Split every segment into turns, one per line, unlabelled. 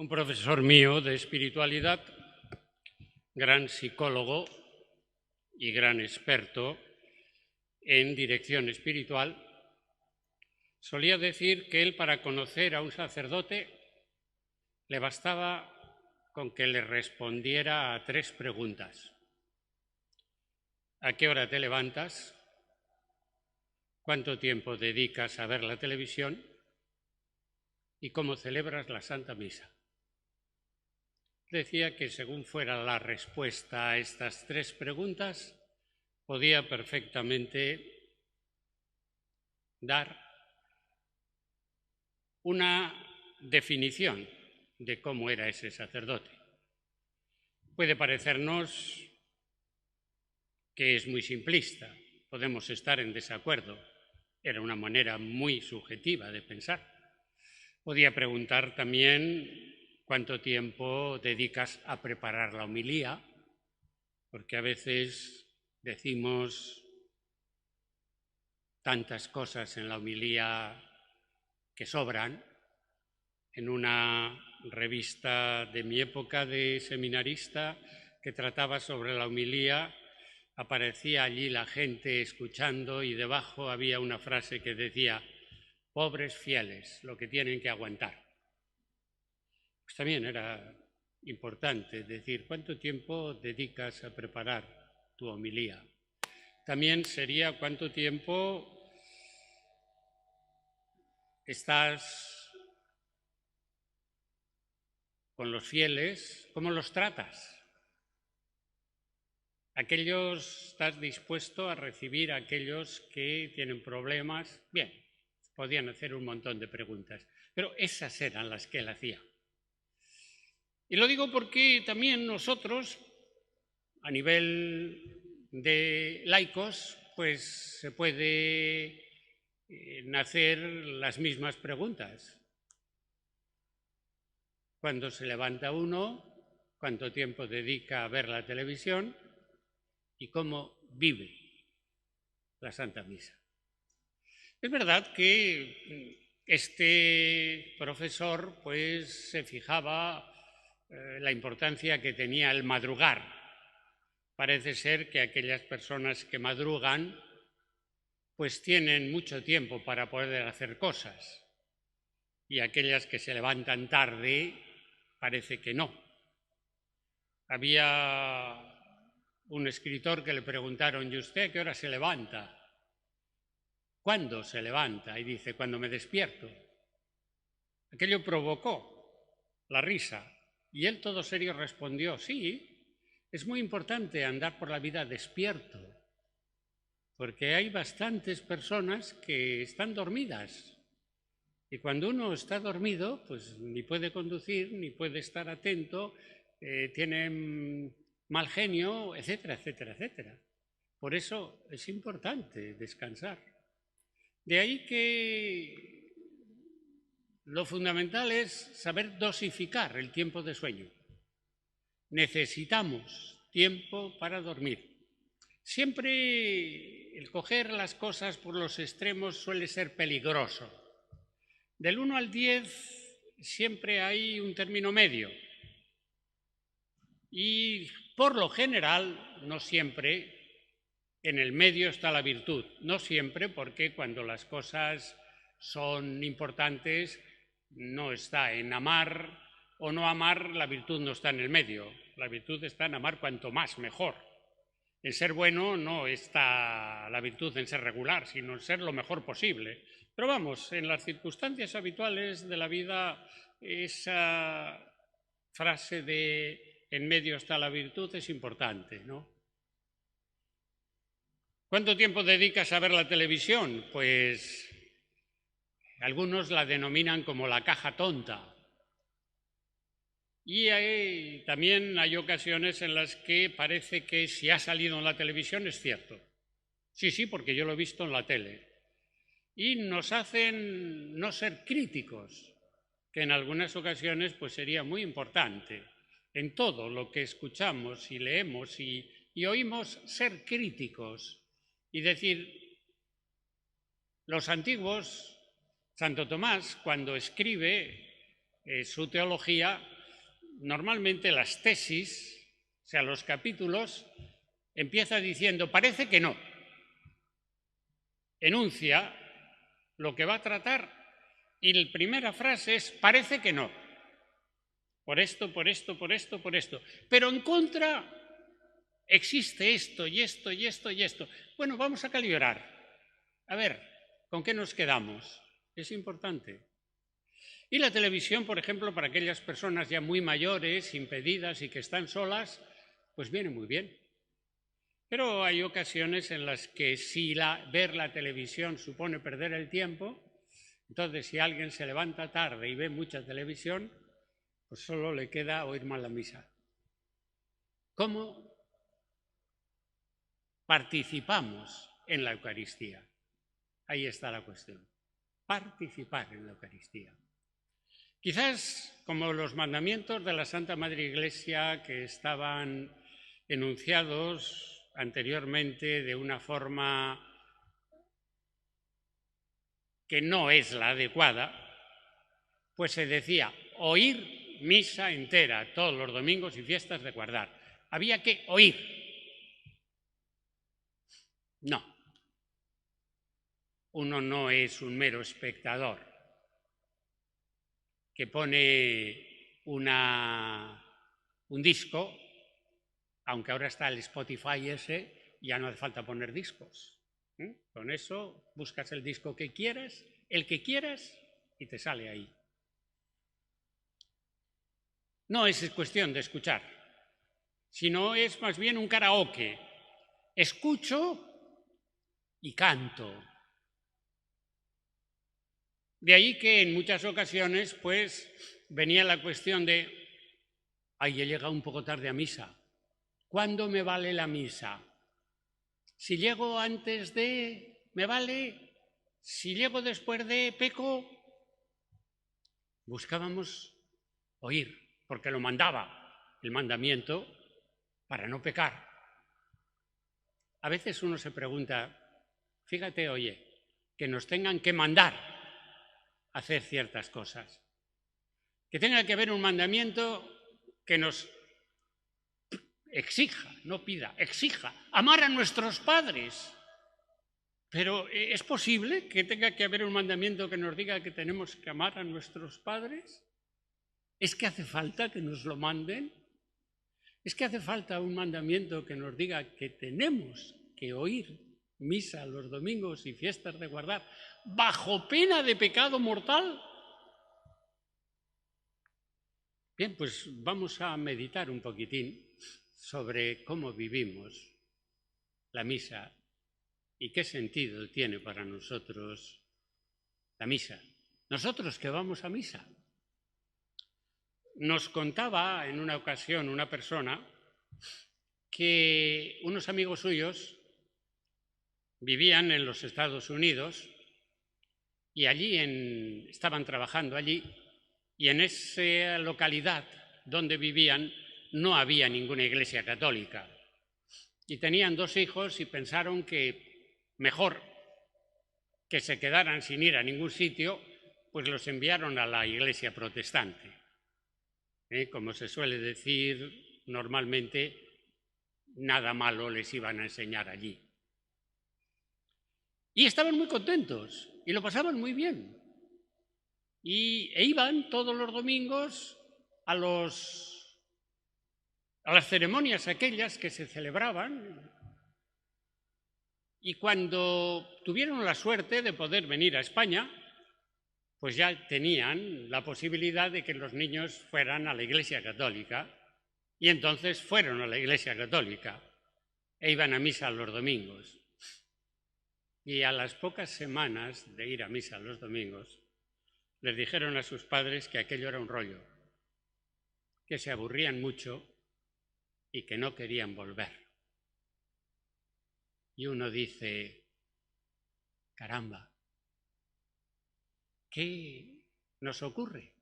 Un profesor mío de espiritualidad, gran psicólogo y gran experto en dirección espiritual, solía decir que él, para conocer a un sacerdote, le bastaba con que le respondiera a 3 preguntas. ¿A qué hora te levantas? ¿Cuánto tiempo dedicas a ver la televisión? ¿Y cómo celebras la Santa Misa? Decía que según fuera la respuesta a estas 3 preguntas, podía perfectamente dar una definición de cómo era ese sacerdote. Puede parecernos que es muy simplista, podemos estar en desacuerdo. Era una manera muy subjetiva de pensar. Podía preguntar también cuánto tiempo dedicas a preparar la homilía, porque a veces decimos tantas cosas en la homilía que sobran. En una revista de mi época de seminarista que trataba sobre la homilía, aparecía allí la gente escuchando y debajo había una frase que decía: pobres fieles, lo que tienen que aguantar. Pues también era importante decir cuánto tiempo dedicas a preparar tu homilía. También sería cuánto tiempo estás con los fieles, cómo los tratas. ¿Estás dispuesto a recibir a aquellos que tienen problemas? Bien, podían hacer un montón de preguntas, pero esas eran las que él hacía. Y lo digo porque también nosotros, a nivel de laicos, pues se puede hacer las mismas preguntas. ¿Cuándo se levanta uno? ¿Cuánto tiempo dedica a ver la televisión? ¿Y cómo vive la Santa Misa? Es verdad que este profesor pues se fijaba la importancia que tenía el madrugar. Parece ser que aquellas personas que madrugan pues tienen mucho tiempo para poder hacer cosas, y aquellas que se levantan tarde parece que no. Había un escritor que le preguntaron: ¿y usted a qué hora se levanta? ¿Cuándo se levanta? Y dice: cuando me despierto. Aquello provocó la risa y él, todo serio, respondió: sí, es muy importante andar por la vida despierto, porque hay bastantes personas que están dormidas. Y cuando uno está dormido, pues ni puede conducir, ni puede estar atento, tiene mal genio, etcétera, etcétera, etcétera. Por eso es importante descansar. De ahí que lo fundamental es saber dosificar el tiempo de sueño. Necesitamos tiempo para dormir. Siempre el coger las cosas por los extremos suele ser peligroso. Del 1 al 10 siempre hay un término medio. Y por lo general, no siempre, en el medio está la virtud. No siempre, porque cuando las cosas son importantes, no está en amar o no amar, la virtud no está en el medio. La virtud está en amar cuanto más, mejor. En ser bueno no está la virtud en ser regular, sino en ser lo mejor posible. Pero vamos, en las circunstancias habituales de la vida, esa frase de en medio está la virtud es importante, ¿no? ¿Cuánto tiempo dedicas a ver la televisión? Pues algunos la denominan como la caja tonta. Y también hay ocasiones en las que parece que si ha salido en la televisión es cierto. Sí, porque yo lo he visto en la tele. Y nos hacen no ser críticos, que en algunas ocasiones pues sería muy importante. En todo lo que escuchamos y leemos y oímos, ser críticos y decir: los antiguos, Santo Tomás, cuando escribe su teología, normalmente las tesis, o sea, los capítulos, empieza diciendo, parece que no. Enuncia lo que va a tratar y la primera frase es, parece que no. Por esto, por esto, por esto, por esto. Pero en contra existe esto y esto y esto y esto. Bueno, vamos a calibrar. A ver, ¿con qué nos quedamos? Es importante. Y la televisión, por ejemplo, para aquellas personas ya muy mayores, impedidas y que están solas, pues viene muy bien. Pero hay ocasiones en las que si ver la televisión supone perder el tiempo, entonces si alguien se levanta tarde y ve mucha televisión, pues solo le queda oír mal la misa. ¿Cómo participamos en la Eucaristía? Ahí está la cuestión. Participar en la Eucaristía. Quizás como los mandamientos de la Santa Madre Iglesia que estaban enunciados anteriormente de una forma que no es la adecuada, pues se decía oír misa entera todos los domingos y fiestas de guardar. Había que oír. No. Uno no es un mero espectador que pone un disco, aunque ahora está el Spotify ese, ya no hace falta poner discos. Con eso buscas el disco que quieras, el que quieras, y te sale ahí. No es cuestión de escuchar, sino es más bien un karaoke. Escucho y canto. De ahí que en muchas ocasiones pues venía la cuestión de, ay, he llegado un poco tarde a misa. ¿Cuándo me vale la misa? Si llego antes de, ¿me vale? Si llego después de, peco. Buscábamos oír, porque lo mandaba el mandamiento para no pecar. A veces uno se pregunta, fíjate, oye, que nos tengan que mandar hacer ciertas cosas. Que tenga que haber un mandamiento que nos exija, no pida, exija, amar a nuestros padres. Pero ¿es posible que tenga que haber un mandamiento que nos diga que tenemos que amar a nuestros padres? ¿Es que hace falta que nos lo manden? ¿Es que hace falta un mandamiento que nos diga que tenemos que oír misa los domingos y fiestas de guardar bajo pena de pecado mortal? Bien, pues vamos a meditar un poquitín sobre cómo vivimos la misa y qué sentido tiene para nosotros la misa. Nosotros que vamos a misa. Nos contaba en una ocasión una persona que unos amigos suyos vivían en los Estados Unidos y allí estaban trabajando allí y en esa localidad donde vivían no había ninguna iglesia católica. Y tenían 2 hijos y pensaron que mejor que se quedaran sin ir a ningún sitio, pues los enviaron a la iglesia protestante. Como se suele decir normalmente, nada malo les iban a enseñar allí. Y estaban muy contentos y lo pasaban muy bien. E iban todos los domingos a las ceremonias aquellas que se celebraban. Y cuando tuvieron la suerte de poder venir a España, pues ya tenían la posibilidad de que los niños fueran a la Iglesia Católica. Y entonces fueron a la Iglesia Católica e iban a misa los domingos. Y a las pocas semanas de ir a misa los domingos, les dijeron a sus padres que aquello era un rollo, que se aburrían mucho y que no querían volver. Y uno dice, caramba, ¿qué nos ocurre?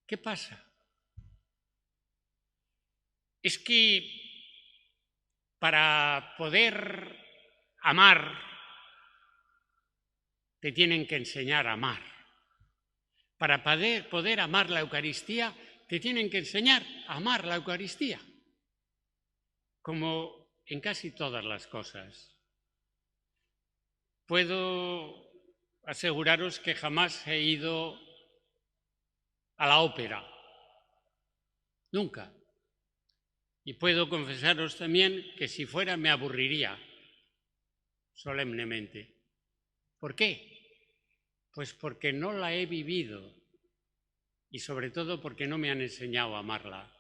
¿Qué pasa? Es que para poder amar, te tienen que enseñar a amar. Para poder amar la Eucaristía, te tienen que enseñar a amar la Eucaristía, como en casi todas las cosas. Puedo aseguraros que jamás he ido a la ópera, nunca. Y puedo confesaros también que si fuera me aburriría solemnemente. ¿Por qué? Pues porque no la he vivido y sobre todo porque no me han enseñado a amarla.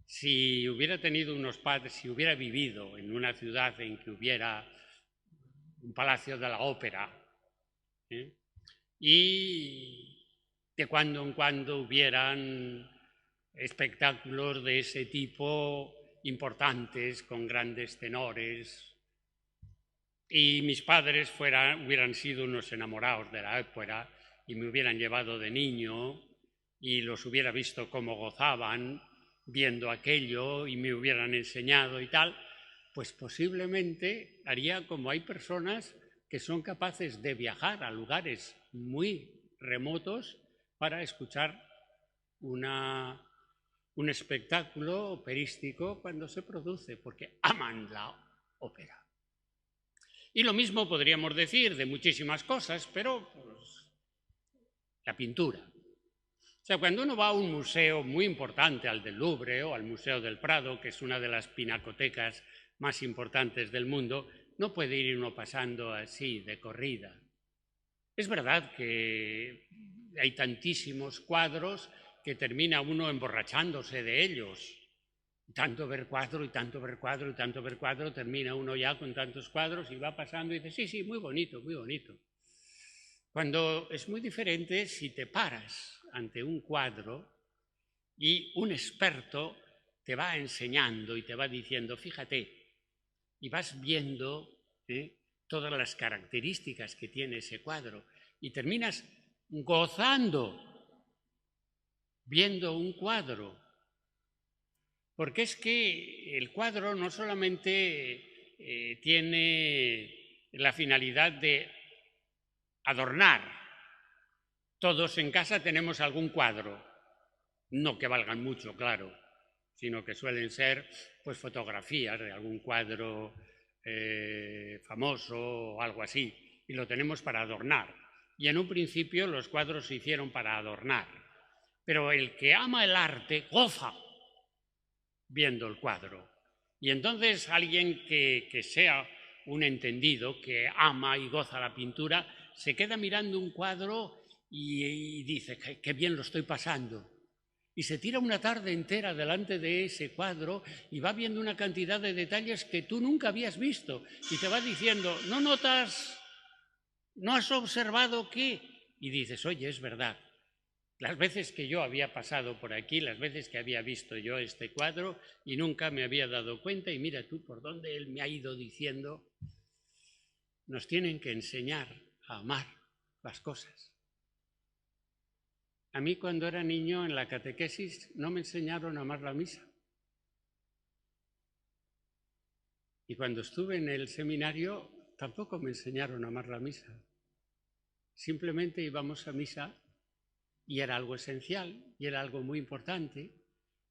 Si hubiera tenido unos padres, si hubiera vivido en una ciudad en que hubiera un palacio de la ópera, y de cuando en cuando hubieran espectáculos de ese tipo importantes, con grandes tenores, y mis padres hubieran sido unos enamorados de la ópera y me hubieran llevado de niño y los hubiera visto cómo gozaban viendo aquello y me hubieran enseñado y tal, pues posiblemente haría como hay personas que son capaces de viajar a lugares muy remotos para escuchar un espectáculo operístico cuando se produce, porque aman la ópera. Y lo mismo podríamos decir de muchísimas cosas, pero pues, la pintura. O sea, cuando uno va a un museo muy importante, al del Louvre o al Museo del Prado, que es una de las pinacotecas más importantes del mundo, no puede ir uno pasando así, de corrida. Es verdad que hay tantísimos cuadros que termina uno emborrachándose de ellos. Tanto ver cuadro y tanto ver cuadro y tanto ver cuadro, termina uno ya con tantos cuadros y va pasando y dice, sí, sí, muy bonito, muy bonito. Cuando es muy diferente si te paras ante un cuadro y un experto te va enseñando y te va diciendo, fíjate, y vas viendo todas las características que tiene ese cuadro y terminas gozando viendo un cuadro. Porque es que el cuadro no solamente tiene la finalidad de adornar. Todos en casa tenemos algún cuadro, no que valgan mucho, claro, sino que suelen ser pues fotografías de algún cuadro famoso o algo así, y lo tenemos para adornar. Y en un principio los cuadros se hicieron para adornar, pero el que ama el arte goza viendo el cuadro. Y entonces alguien que sea un entendido, que ama y goza la pintura, se queda mirando un cuadro y dice, qué bien lo estoy pasando. Y se tira una tarde entera delante de ese cuadro y va viendo una cantidad de detalles que tú nunca habías visto. Y te va diciendo, ¿no notas? ¿No has observado qué? Y dices, oye, es verdad. Las veces que yo había pasado por aquí, las veces que había visto yo este cuadro y nunca me había dado cuenta, y mira tú por dónde él me ha ido diciendo, nos tienen que enseñar a amar las cosas. A mí cuando era niño en la catequesis no me enseñaron a amar la misa. Y cuando estuve en el seminario tampoco me enseñaron a amar la misa. Simplemente íbamos a misa y era algo esencial y era algo muy importante.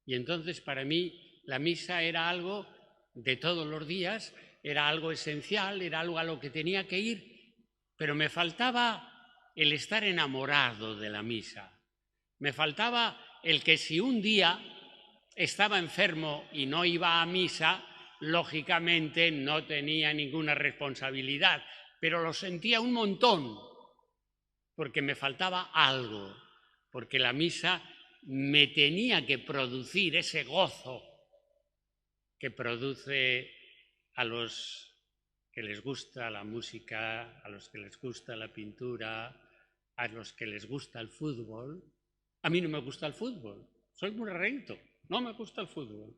Y entonces para mí la misa era algo de todos los días, era algo esencial, era algo a lo que tenía que ir, pero me faltaba el estar enamorado de la misa. Me faltaba el que si un día estaba enfermo y no iba a misa, lógicamente no tenía ninguna responsabilidad, pero lo sentía un montón, porque me faltaba algo, porque la misa me tenía que producir ese gozo que produce a los que les gusta la música, a los que les gusta la pintura, a los que les gusta el fútbol. A mí no me gusta el fútbol, soy muy rarito, no me gusta el fútbol.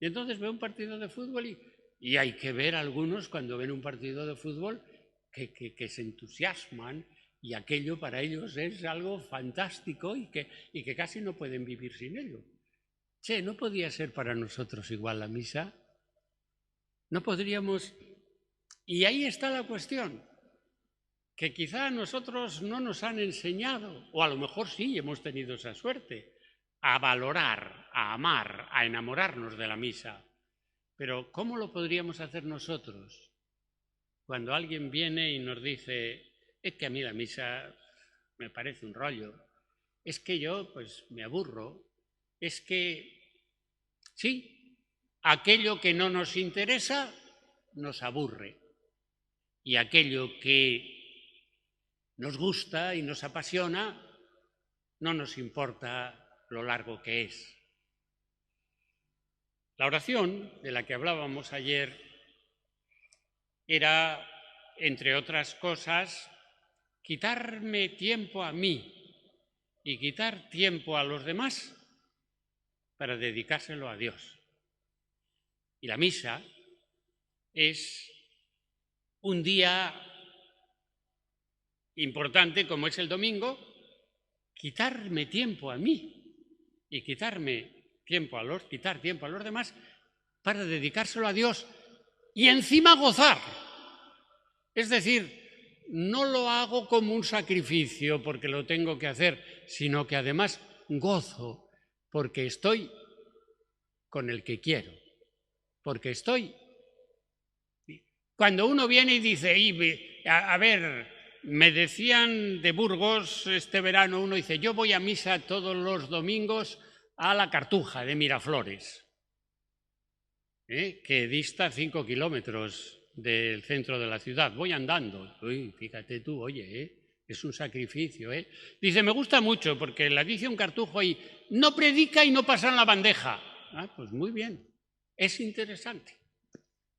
Y entonces veo un partido de fútbol y hay que ver algunos cuando ven un partido de fútbol que se entusiasman y aquello para ellos es algo fantástico y que casi no pueden vivir sin ello. Che, ¿no podía ser para nosotros igual la misa? No podríamos... Y ahí está la cuestión, que quizá a nosotros no nos han enseñado, o a lo mejor sí hemos tenido esa suerte, a valorar, a amar, a enamorarnos de la misa. Pero ¿cómo lo podríamos hacer nosotros? Cuando alguien viene y nos dice, es que a mí la misa me parece un rollo, es que yo pues me aburro, es que sí, aquello que no nos interesa nos aburre y aquello que nos gusta y nos apasiona no nos importa lo largo que es. La oración de la que hablábamos ayer era, entre otras cosas, quitarme tiempo a mí y quitar tiempo a los demás para dedicárselo a Dios. Y la misa es un día importante como es el domingo, quitarme tiempo a mí y quitar tiempo a los demás para dedicárselo a Dios y encima gozar. Es decir, no lo hago como un sacrificio porque lo tengo que hacer, sino que además gozo porque estoy con el que quiero, porque estoy. Cuando uno viene y dice, a ver, me decían de Burgos este verano, uno dice, yo voy a misa todos los domingos a la Cartuja de Miraflores, que dista 5 kilómetros del centro de la ciudad. Voy andando. Uy, fíjate tú, oye, es un sacrificio. Dice, me gusta mucho porque la dice un cartujo y no predica y no pasa en la bandeja. Ah, pues muy bien, es interesante.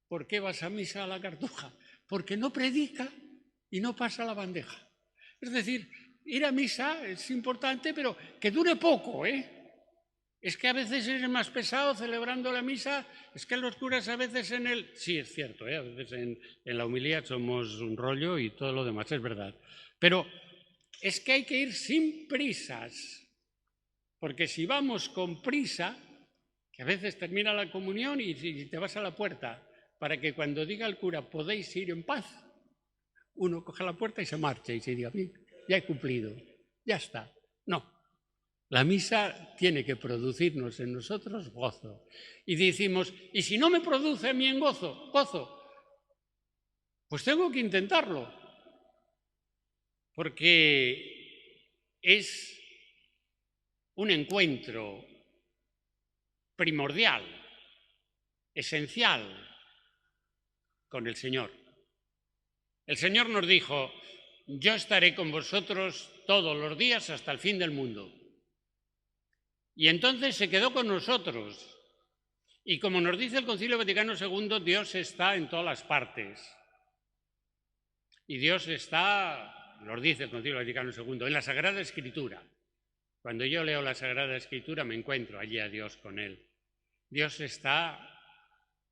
¿Por qué vas a misa a la Cartuja? Porque no predica y no pasa la bandeja. Es decir, ir a misa es importante, pero que dure poco, Es que a veces eres más pesado celebrando la misa, es que los curas a veces Sí, es cierto, a veces en la homilía somos un rollo y todo lo demás, es verdad. Pero es que hay que ir sin prisas, porque si vamos con prisa, que a veces termina la comunión y te vas a la puerta, para que cuando diga el cura podéis ir en paz, uno coge la puerta y se marcha y se diga, ya he cumplido, ya está. No, la misa tiene que producirnos en nosotros gozo. Y decimos, ¿y si no me produce a mí en gozo? Pues tengo que intentarlo, porque es un encuentro primordial, esencial con el Señor. El Señor nos dijo, yo estaré con vosotros todos los días hasta el fin del mundo. Y entonces se quedó con nosotros. Y como nos dice el Concilio Vaticano II, Dios está en todas las partes. Y Dios está, nos dice el Concilio Vaticano II, en la Sagrada Escritura. Cuando yo leo la Sagrada Escritura me encuentro allí a Dios con Él. Dios está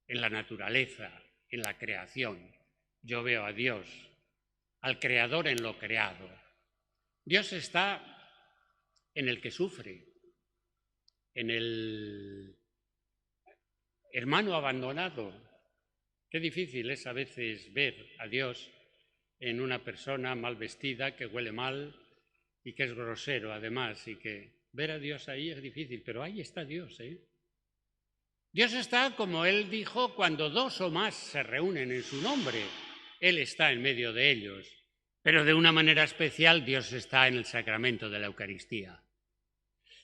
en la naturaleza, en la creación. Yo veo a Dios, al Creador en lo creado. Dios está en el que sufre, en el hermano abandonado. Qué difícil es a veces ver a Dios en una persona mal vestida, que huele mal y que es grosero además, y que ver a Dios ahí es difícil, pero ahí está Dios, Dios está, como Él dijo, cuando dos o más se reúnen en su nombre, Él está en medio de ellos. Pero de una manera especial Dios está en el sacramento de la Eucaristía.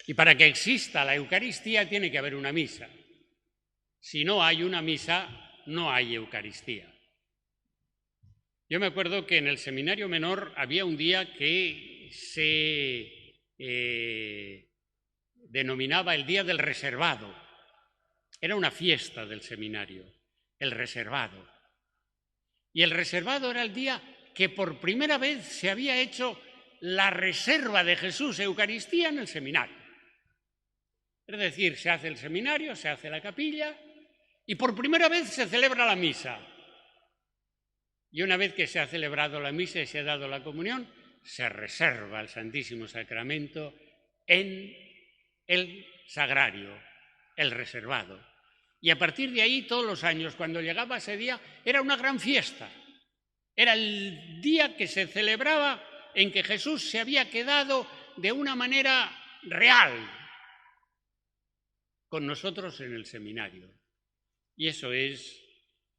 Y para que exista la Eucaristía tiene que haber una misa. Si no hay una misa, no hay Eucaristía. Yo me acuerdo que en el seminario menor había un día que se denominaba el Día del Reservado. Era una fiesta del seminario, el reservado. Y el reservado era el día que por primera vez se había hecho la reserva de Jesús, Eucaristía, en el seminario. Es decir, se hace el seminario, se hace la capilla y por primera vez se celebra la misa. Y una vez que se ha celebrado la misa y se ha dado la comunión, se reserva el Santísimo Sacramento en el sagrario, el reservado. Y a partir de ahí, todos los años, cuando llegaba ese día, era una gran fiesta. Era el día que se celebraba en que Jesús se había quedado de una manera real, con nosotros en el seminario. Y eso es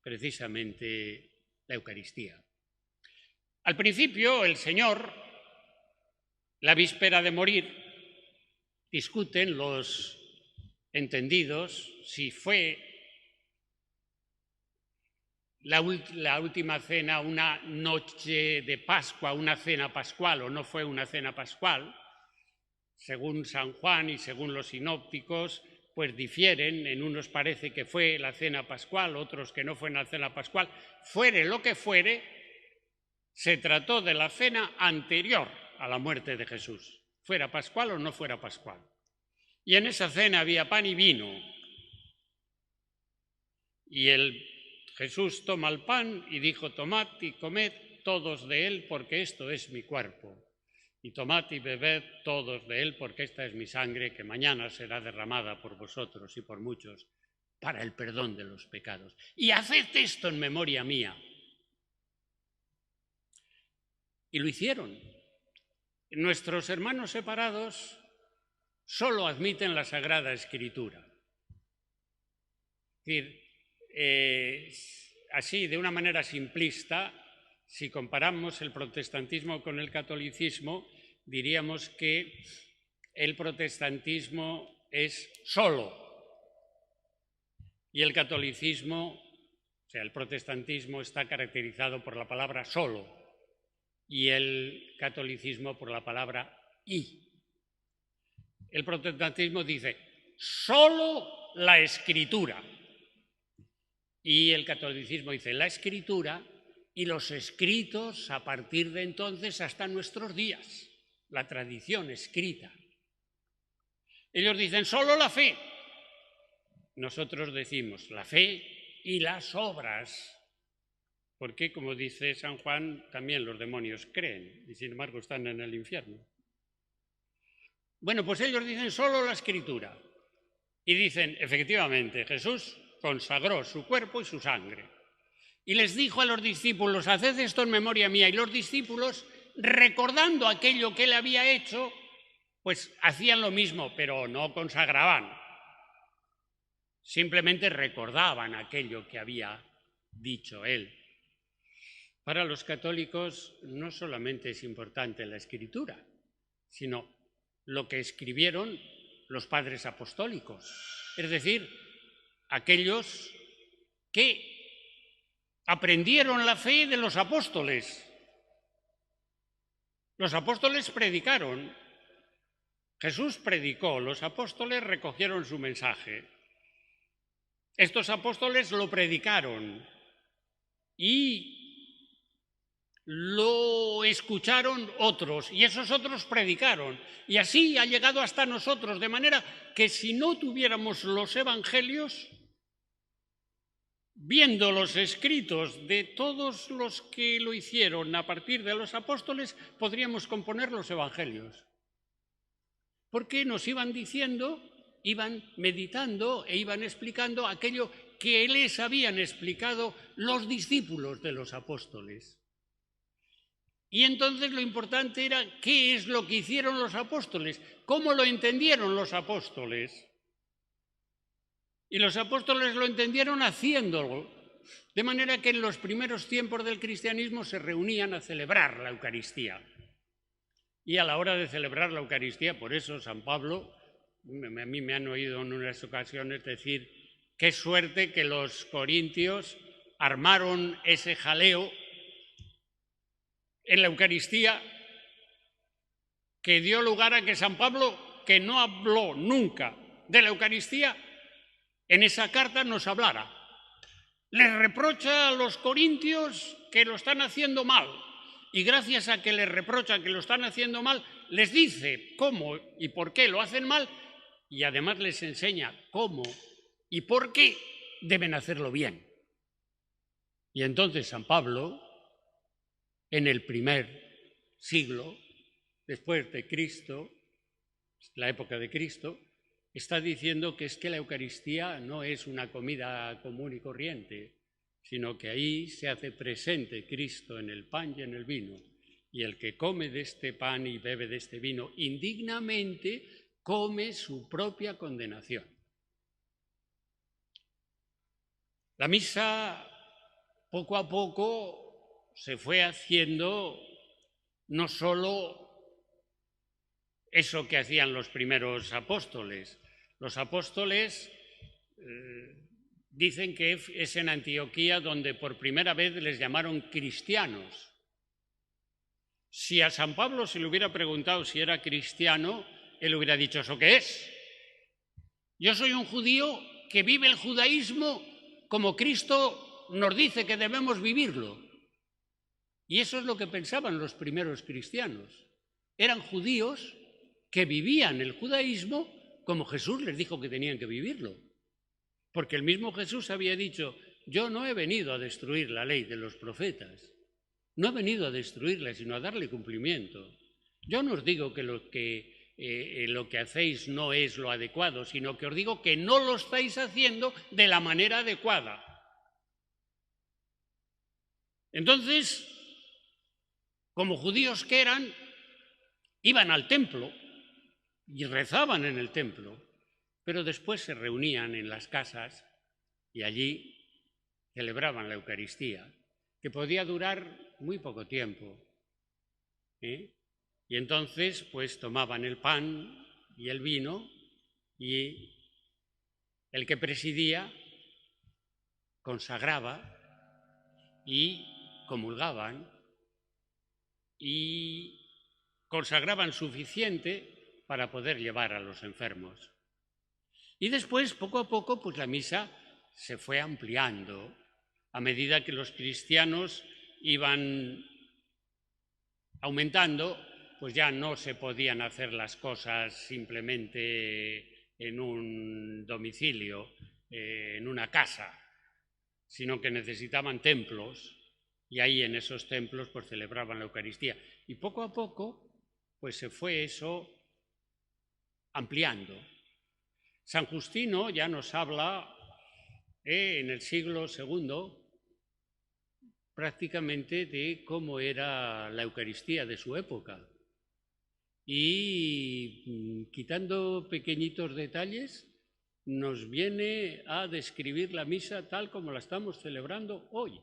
precisamente la Eucaristía. Al principio, el Señor, la víspera de morir, discuten los entendidos si fue la última cena una noche de Pascua, una cena pascual, o no fue una cena pascual. Según San Juan y según los sinópticos, pues difieren. En unos parece que fue la cena pascual, otros que no fue la cena pascual. Fuere lo que fuere, se trató de la cena anterior a la muerte de Jesús, fuera pascual o no fuera pascual. Y en esa cena había pan y vino. Y Jesús toma el pan y dijo: tomad y comed todos de él, porque esto es mi cuerpo. Y tomad y bebed todos de él, porque esta es mi sangre, que mañana será derramada por vosotros y por muchos para el perdón de los pecados. Y haced esto en memoria mía. Y lo hicieron. Nuestros hermanos separados solo admiten la Sagrada Escritura. Es decir, así, de una manera simplista, si comparamos el protestantismo con el catolicismo, diríamos que el protestantismo es solo y el catolicismo, o sea, el protestantismo está caracterizado por la palabra solo y el catolicismo por la palabra y. El protestantismo dice solo la Escritura y el catolicismo dice la Escritura y los escritos a partir de entonces hasta nuestros días, la tradición escrita. Ellos dicen solo la fe. Nosotros decimos la fe y las obras, porque como dice San Juan, también los demonios creen y sin embargo están en el infierno. Bueno, pues ellos dicen solo la Escritura y dicen, efectivamente, Jesús consagró su cuerpo y su sangre. Y les dijo a los discípulos: haced esto en memoria mía. Y los discípulos, recordando aquello que él había hecho, pues hacían lo mismo, pero no consagraban. Simplemente recordaban aquello que había dicho él. Para los católicos no solamente es importante la Escritura, sino lo que escribieron los padres apostólicos, es decir, aquellos que aprendieron la fe de los apóstoles. Los apóstoles predicaron, Jesús predicó, los apóstoles recogieron su mensaje. Estos apóstoles lo predicaron y lo escucharon otros y esos otros predicaron. Y así ha llegado hasta nosotros, de manera que si no tuviéramos los evangelios, viendo los escritos de todos los que lo hicieron a partir de los apóstoles, podríamos componer los evangelios. Porque nos iban diciendo, iban meditando e iban explicando aquello que les habían explicado los discípulos de los apóstoles. Y entonces lo importante era qué es lo que hicieron los apóstoles, cómo lo entendieron los apóstoles. Y los apóstoles lo entendieron haciéndolo, de manera que en los primeros tiempos del cristianismo se reunían a celebrar la Eucaristía. Y a la hora de celebrar la Eucaristía, por eso San Pablo, a mí me han oído en unas ocasiones decir, qué suerte que los corintios armaron ese jaleo en la Eucaristía que dio lugar a que San Pablo, que no habló nunca de la Eucaristía, en esa carta nos hablara. Les reprocha a los corintios que lo están haciendo mal y gracias a que les reprocha que lo están haciendo mal, les dice cómo y por qué lo hacen mal y además les enseña cómo y por qué deben hacerlo bien. Y entonces San Pablo, en el primer siglo, después de Cristo, la época de Cristo, está diciendo que es que la Eucaristía no es una comida común y corriente, sino que ahí se hace presente Cristo en el pan y en el vino. Y el que come de este pan y bebe de este vino indignamente, come su propia condenación. La misa, poco a poco, se fue haciendo no solo eso que hacían los primeros apóstoles. Los apóstoles dicen que es en Antioquía donde por primera vez les llamaron cristianos. Si a San Pablo se le hubiera preguntado si era cristiano, él hubiera dicho: ¿eso qué es? Yo soy un judío que vive el judaísmo como Cristo nos dice que debemos vivirlo. Y eso es lo que pensaban los primeros cristianos. Eran judíos que vivían el judaísmo como Jesús les dijo que tenían que vivirlo. Porque el mismo Jesús había dicho: yo no he venido a destruir la ley de los profetas. No he venido a destruirla, sino a darle cumplimiento. Yo no os digo que lo que hacéis no es lo adecuado, sino que os digo que no lo estáis haciendo de la manera adecuada. Entonces, como judíos que eran, iban al templo y rezaban en el templo, pero después se reunían en las casas y allí celebraban la Eucaristía, que podía durar muy poco tiempo. Y entonces, pues tomaban el pan y el vino y el que presidía consagraba y comulgaban y consagraban suficiente para poder llevar a los enfermos. Y después, poco a poco, pues la misa se fue ampliando a medida que los cristianos iban aumentando, pues ya no se podían hacer las cosas simplemente en un domicilio, en una casa, sino que necesitaban templos y ahí en esos templos pues celebraban la Eucaristía. Y poco a poco pues se fue eso ampliando. San Justino ya nos habla en el siglo II prácticamente de cómo era la Eucaristía de su época. Y quitando pequeñitos detalles, nos viene a describir la misa tal como la estamos celebrando hoy.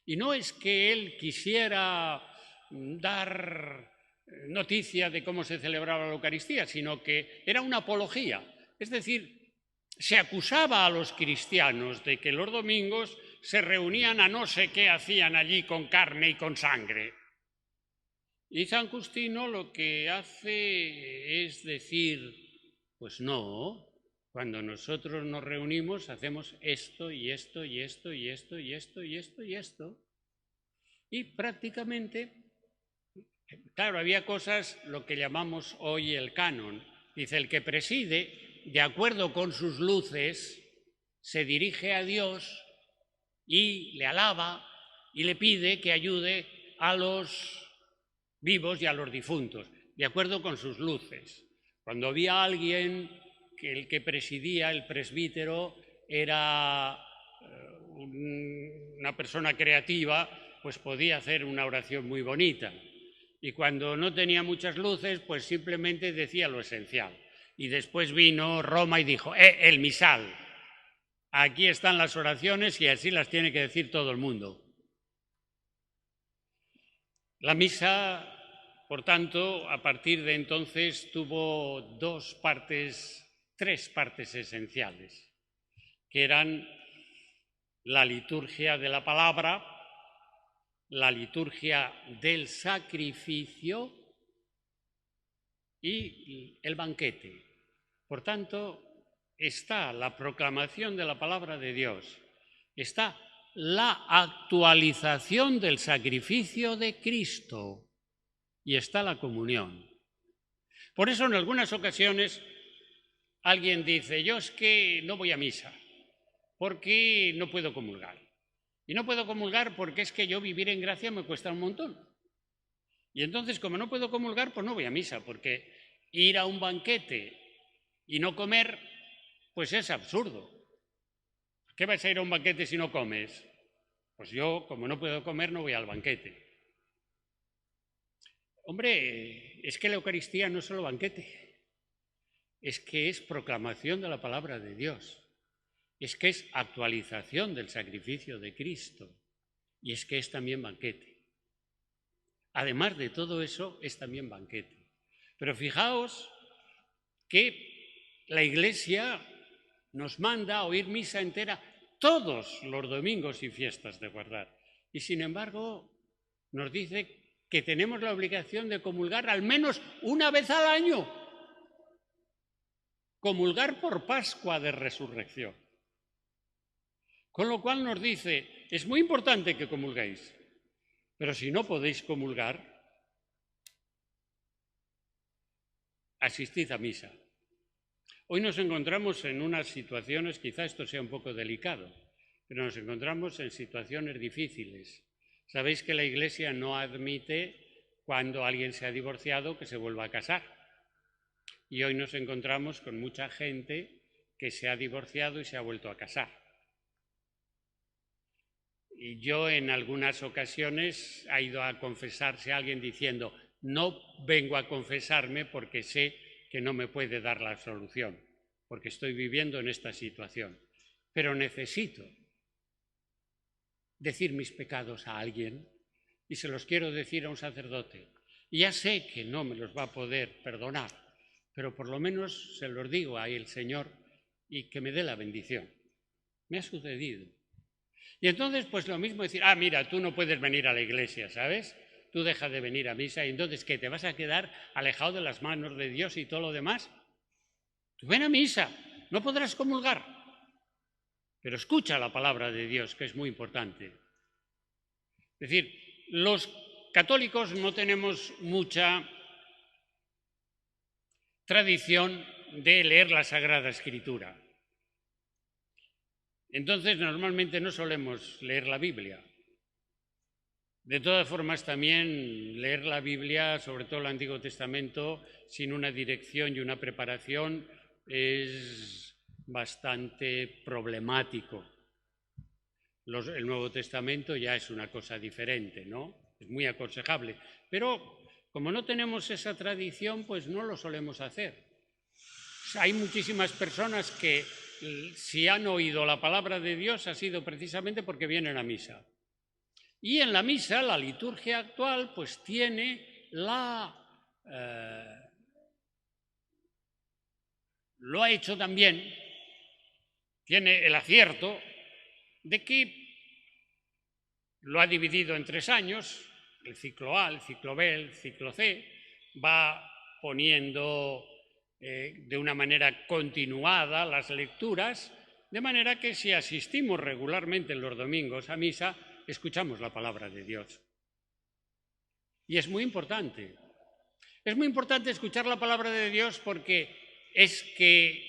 Y no es que él quisiera dar noticia de cómo se celebraba la Eucaristía, sino que era una apología. Es decir, se acusaba a los cristianos de que los domingos se reunían a no sé qué hacían allí con carne y con sangre. Y San Justino lo que hace es decir, pues no, cuando nosotros nos reunimos hacemos esto y esto y esto y esto y esto y esto y esto. Y prácticamente, claro, había cosas, lo que llamamos hoy el canon. Dice: el que preside, de acuerdo con sus luces, se dirige a Dios y le alaba y le pide que ayude a los vivos y a los difuntos, de acuerdo con sus luces. Cuando había alguien que el que presidía, el presbítero, era una persona creativa, pues podía hacer una oración muy bonita. Y cuando no tenía muchas luces, pues simplemente decía lo esencial. Y después vino Roma y dijo: el misal. Aquí están las oraciones y así las tiene que decir todo el mundo. La misa, por tanto, a partir de entonces tuvo tres partes esenciales, que eran la liturgia de la palabra, la liturgia del sacrificio y el banquete. Por tanto, está la proclamación de la palabra de Dios, está la actualización del sacrificio de Cristo y está la comunión. Por eso en algunas ocasiones alguien dice: yo es que no voy a misa porque no puedo comulgar. Y no puedo comulgar porque es que yo vivir en gracia me cuesta un montón. Y entonces, como no puedo comulgar, pues no voy a misa, porque ir a un banquete y no comer, pues es absurdo. ¿Qué vas a ir a un banquete si no comes? Pues yo, como no puedo comer, no voy al banquete. Hombre, es que la Eucaristía no es solo banquete, es que es proclamación de la palabra de Dios. es que es actualización del sacrificio de Cristo y es que es también banquete. Además de todo eso, es también banquete. Pero fijaos que la Iglesia nos manda a oír misa entera todos los domingos y fiestas de guardar. Y sin embargo, nos dice que tenemos la obligación de comulgar al menos una vez al año. Comulgar por Pascua de Resurrección. Con lo cual nos dice, es muy importante que comulguéis, pero si no podéis comulgar, asistid a misa. Hoy nos encontramos en unas situaciones, quizá esto sea un poco delicado, pero nos encontramos en situaciones difíciles. Sabéis que la Iglesia no admite cuando alguien se ha divorciado que se vuelva a casar. Y hoy nos encontramos con mucha gente que se ha divorciado y se ha vuelto a casar. Y yo en algunas ocasiones he ido a confesarse a alguien diciendo, no vengo a confesarme porque sé que no me puede dar la solución, porque estoy viviendo en esta situación. Pero necesito decir mis pecados a alguien y se los quiero decir a un sacerdote. Y ya sé que no me los va a poder perdonar, pero por lo menos se los digo a el Señor y que me dé la bendición. Me ha sucedido. Y entonces, pues lo mismo decir, mira, tú no puedes venir a la iglesia, ¿sabes? Tú dejas de venir a misa y entonces, ¿qué? ¿Te vas a quedar alejado de las manos de Dios y todo lo demás? Tú ven a misa, no podrás comulgar, pero escucha la palabra de Dios, que es muy importante. Es decir, los católicos no tenemos mucha tradición de leer la Sagrada Escritura. Entonces, normalmente no solemos leer la Biblia. De todas formas, también leer la Biblia, sobre todo el Antiguo Testamento, sin una dirección y una preparación, es bastante problemático. El Nuevo Testamento ya es una cosa diferente, ¿no? Es muy aconsejable. Pero como no tenemos esa tradición, pues no lo solemos hacer. Hay muchísimas personas que, si han oído la palabra de Dios, ha sido precisamente porque vienen a misa. Y en la misa, la liturgia actual, pues tiene lo ha hecho también, tiene el acierto de que lo ha dividido en 3 años, el ciclo A, el ciclo B, el ciclo C, va poniendo de una manera continuada las lecturas, de manera que si asistimos regularmente los domingos a misa, escuchamos la palabra de Dios. Y es muy importante. Es muy importante escuchar la palabra de Dios porque es que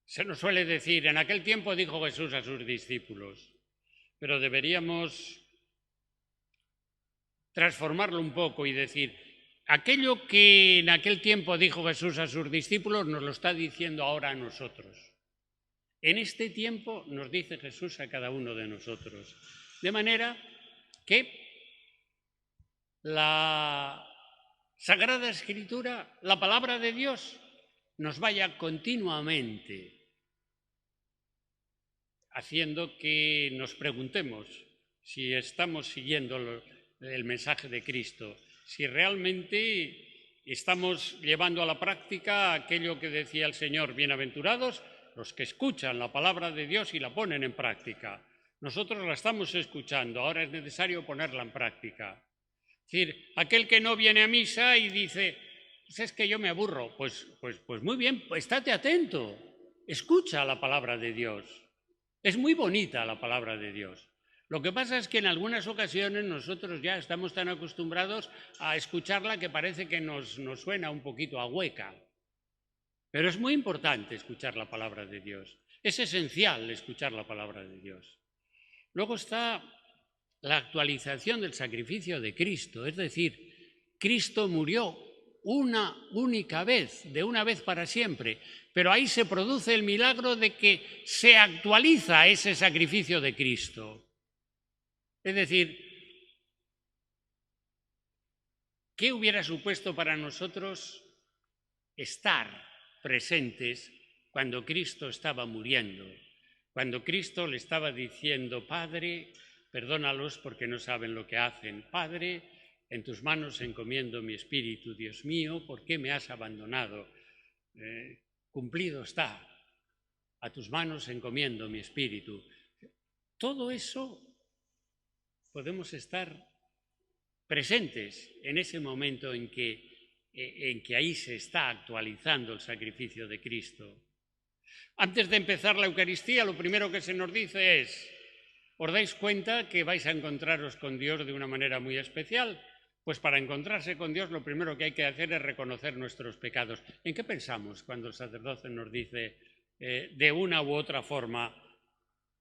se nos suele decir, en aquel tiempo dijo Jesús a sus discípulos, pero deberíamos transformarlo un poco y decir, aquello que en aquel tiempo dijo Jesús a sus discípulos nos lo está diciendo ahora a nosotros. En este tiempo nos dice Jesús a cada uno de nosotros. De manera que la Sagrada Escritura, la palabra de Dios, nos vaya continuamente haciendo que nos preguntemos si estamos siguiendo el mensaje de Cristo, si realmente estamos llevando a la práctica aquello que decía el Señor, bienaventurados los que escuchan la palabra de Dios y la ponen en práctica. Nosotros la estamos escuchando, ahora es necesario ponerla en práctica. Es decir, aquel que no viene a misa y dice, pues es que yo me aburro, pues muy bien, estate atento, escucha la palabra de Dios. Es muy bonita la palabra de Dios. Lo que pasa es que en algunas ocasiones nosotros ya estamos tan acostumbrados a escucharla que parece que nos suena un poquito a hueca. Pero es muy importante escuchar la palabra de Dios. Es esencial escuchar la palabra de Dios. Luego está la actualización del sacrificio de Cristo, es decir, Cristo murió una única vez, de una vez para siempre, pero ahí se produce el milagro de que se actualiza ese sacrificio de Cristo. Es decir, ¿qué hubiera supuesto para nosotros estar presentes cuando Cristo estaba muriendo, cuando Cristo le estaba diciendo: Padre, perdónalos porque no saben lo que hacen. Padre, en tus manos encomiendo mi espíritu. Dios mío, ¿por qué me has abandonado? Cumplido está. A tus manos encomiendo mi espíritu. Todo eso podemos estar presentes en ese momento en que ahí se está actualizando el sacrificio de Cristo. Antes de empezar la Eucaristía, lo primero que se nos dice es: ¿os dais cuenta que vais a encontraros con Dios de una manera muy especial? Pues para encontrarse con Dios lo primero que hay que hacer es reconocer nuestros pecados. ¿En qué pensamos cuando el sacerdote nos dice de una u otra forma,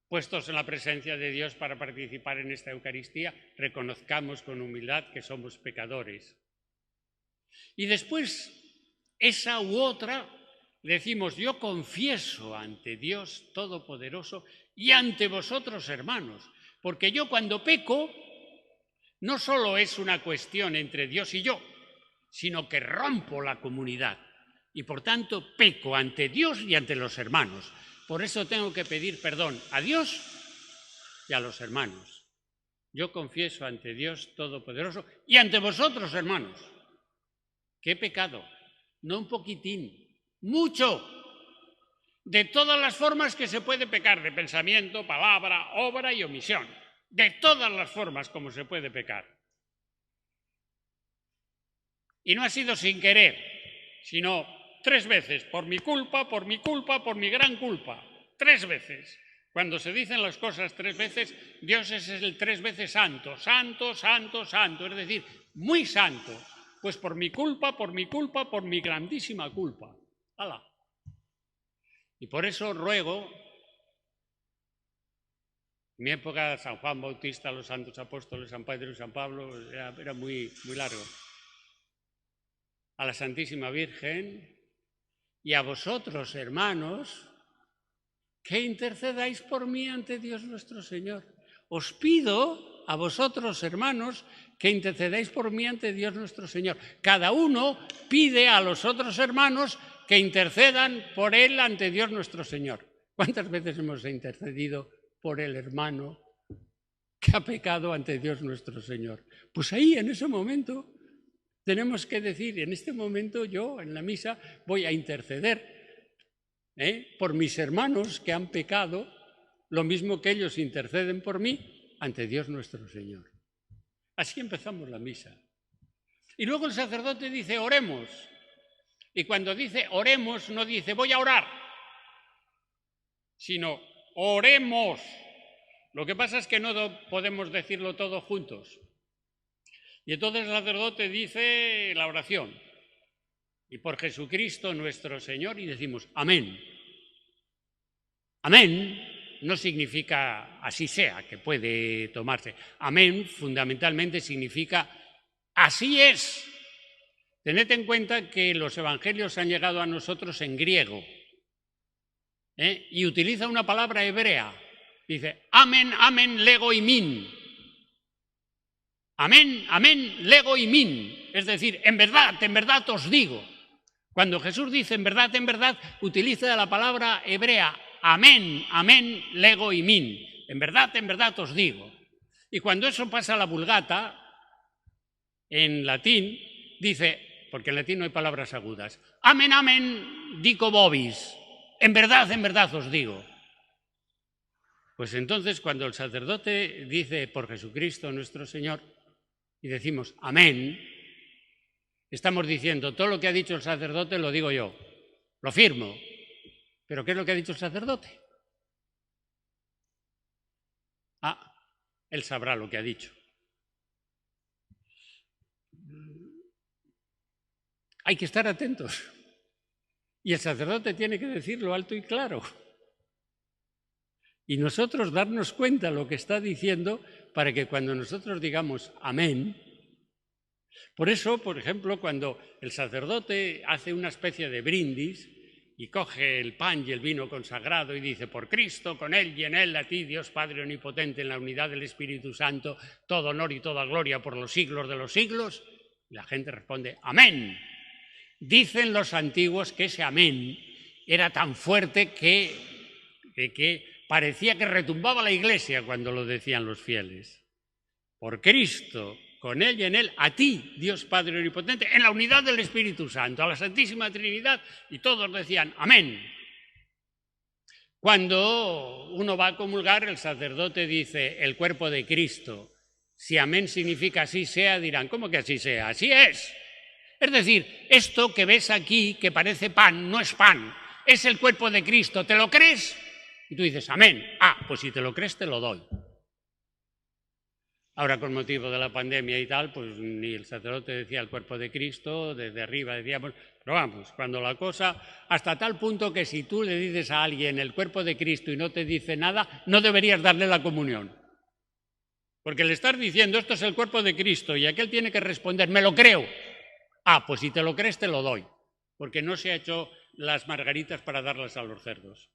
puestos en la presencia de Dios para participar en esta Eucaristía, reconozcamos con humildad que somos pecadores? Y después, esa u otra, decimos: yo confieso ante Dios Todopoderoso y ante vosotros, hermanos, porque yo cuando peco, no solo es una cuestión entre Dios y yo, sino que rompo la comunidad y por tanto peco ante Dios y ante los hermanos. Por eso tengo que pedir perdón a Dios y a los hermanos. Yo confieso ante Dios Todopoderoso y ante vosotros, hermanos, que he pecado, no un poquitín, mucho, de todas las formas que se puede pecar, de pensamiento, palabra, obra y omisión, de todas las formas como se puede pecar. Y no ha sido sin querer, sino 3 veces, por mi culpa, por mi culpa, por mi gran culpa, 3 veces. Cuando se dicen las cosas 3 veces, Dios es el 3 veces santo, santo, santo, santo, es decir, muy santo. Pues por mi culpa, por mi culpa, por mi grandísima culpa. ¡Hala! Y por eso ruego, en mi época, San Juan Bautista, los santos apóstoles, San Pedro y San Pablo, era muy largo, a la Santísima Virgen y a vosotros, hermanos, que intercedáis por mí ante Dios nuestro Señor. Os pido a vosotros, hermanos, que intercedáis por mí ante Dios nuestro Señor. Cada uno pide a los otros hermanos que intercedan por él ante Dios nuestro Señor. ¿Cuántas veces hemos intercedido por el hermano que ha pecado ante Dios nuestro Señor? Pues ahí, en ese momento, tenemos que decir: en este momento yo, en la misa, voy a interceder por mis hermanos que han pecado, lo mismo que ellos interceden por mí ante Dios nuestro Señor. Así empezamos la misa. Y luego el sacerdote dice: oremos. Y cuando dice oremos, no dice voy a orar, sino oremos. Lo que pasa es que no podemos decirlo todo juntos. Y entonces el sacerdote dice la oración: y por Jesucristo nuestro Señor, y decimos amén. Amén no significa así sea, que puede tomarse. Amén fundamentalmente significa así es. Tened en cuenta que los evangelios han llegado a nosotros en griego, y utiliza una palabra hebrea. Dice amén, amén, lego y min. Amén, amén, lego y min. Es decir, en verdad os digo. Cuando Jesús dice en verdad, utiliza la palabra hebrea amén, amén, lego y min. En verdad os digo. Y cuando eso pasa a la Vulgata, en latín, dice, porque en latín no hay palabras agudas, amén, amén, dico vobis. En verdad os digo. Pues entonces, cuando el sacerdote dice por Jesucristo nuestro Señor, y decimos amén, estamos diciendo todo lo que ha dicho el sacerdote lo digo yo, lo firmo. ¿Pero qué es lo que ha dicho el sacerdote? Él sabrá lo que ha dicho. Hay que estar atentos. Y el sacerdote tiene que decirlo alto y claro. Y nosotros darnos cuenta de lo que está diciendo para que cuando nosotros digamos amén. Por eso, por ejemplo, cuando el sacerdote hace una especie de brindis y coge el pan y el vino consagrado y dice: por Cristo, con Él y en Él, a ti, Dios Padre Omnipotente, en la unidad del Espíritu Santo, todo honor y toda gloria por los siglos de los siglos, y la gente responde amén. Dicen los antiguos que ese amén era tan fuerte que parecía que retumbaba la Iglesia cuando lo decían los fieles. Por Cristo, con Él y en Él, a ti, Dios Padre Omnipotente, en la unidad del Espíritu Santo, a la Santísima Trinidad, y todos decían amén. Cuando uno va a comulgar, el sacerdote dice el cuerpo de Cristo. Si amén significa así sea, dirán, ¿cómo que así sea? Así es. Es decir, esto que ves aquí, que parece pan, no es pan, es el cuerpo de Cristo. ¿Te lo crees? Y tú dices, amén. Ah, pues si te lo crees, te lo doy. Ahora, con motivo de la pandemia y tal, pues ni el sacerdote decía el cuerpo de Cristo, desde arriba decíamos, pero vamos, cuando la cosa, hasta tal punto que si tú le dices a alguien el cuerpo de Cristo y no te dice nada, no deberías darle la comunión. Porque le estás diciendo, esto es el cuerpo de Cristo, y aquel tiene que responder, me lo creo. Ah, pues si te lo crees, te lo doy. Porque no se ha hecho las margaritas para darlas a los cerdos.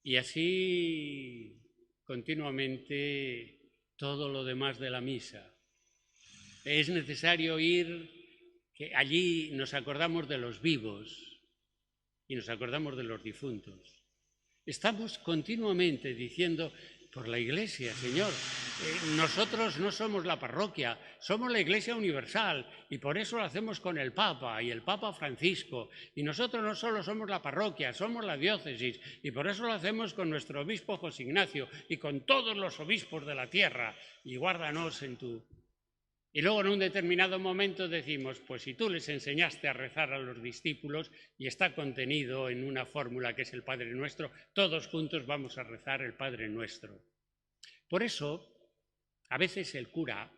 Y así continuamente todo lo demás de la misa. Es necesario ir, que allí nos acordamos de los vivos y nos acordamos de los difuntos. Estamos continuamente diciendo, por la Iglesia, Señor, nosotros no somos la parroquia, somos la Iglesia universal y por eso lo hacemos con el Papa y el Papa Francisco. Y nosotros no solo somos la parroquia, somos la diócesis y por eso lo hacemos con nuestro obispo José Ignacio y con todos los obispos de la tierra. Y guárdanos en tu... Y luego en un determinado momento decimos, pues si tú les enseñaste a rezar a los discípulos y está contenido en una fórmula que es el Padre Nuestro, todos juntos vamos a rezar el Padre Nuestro. Por eso, a veces el cura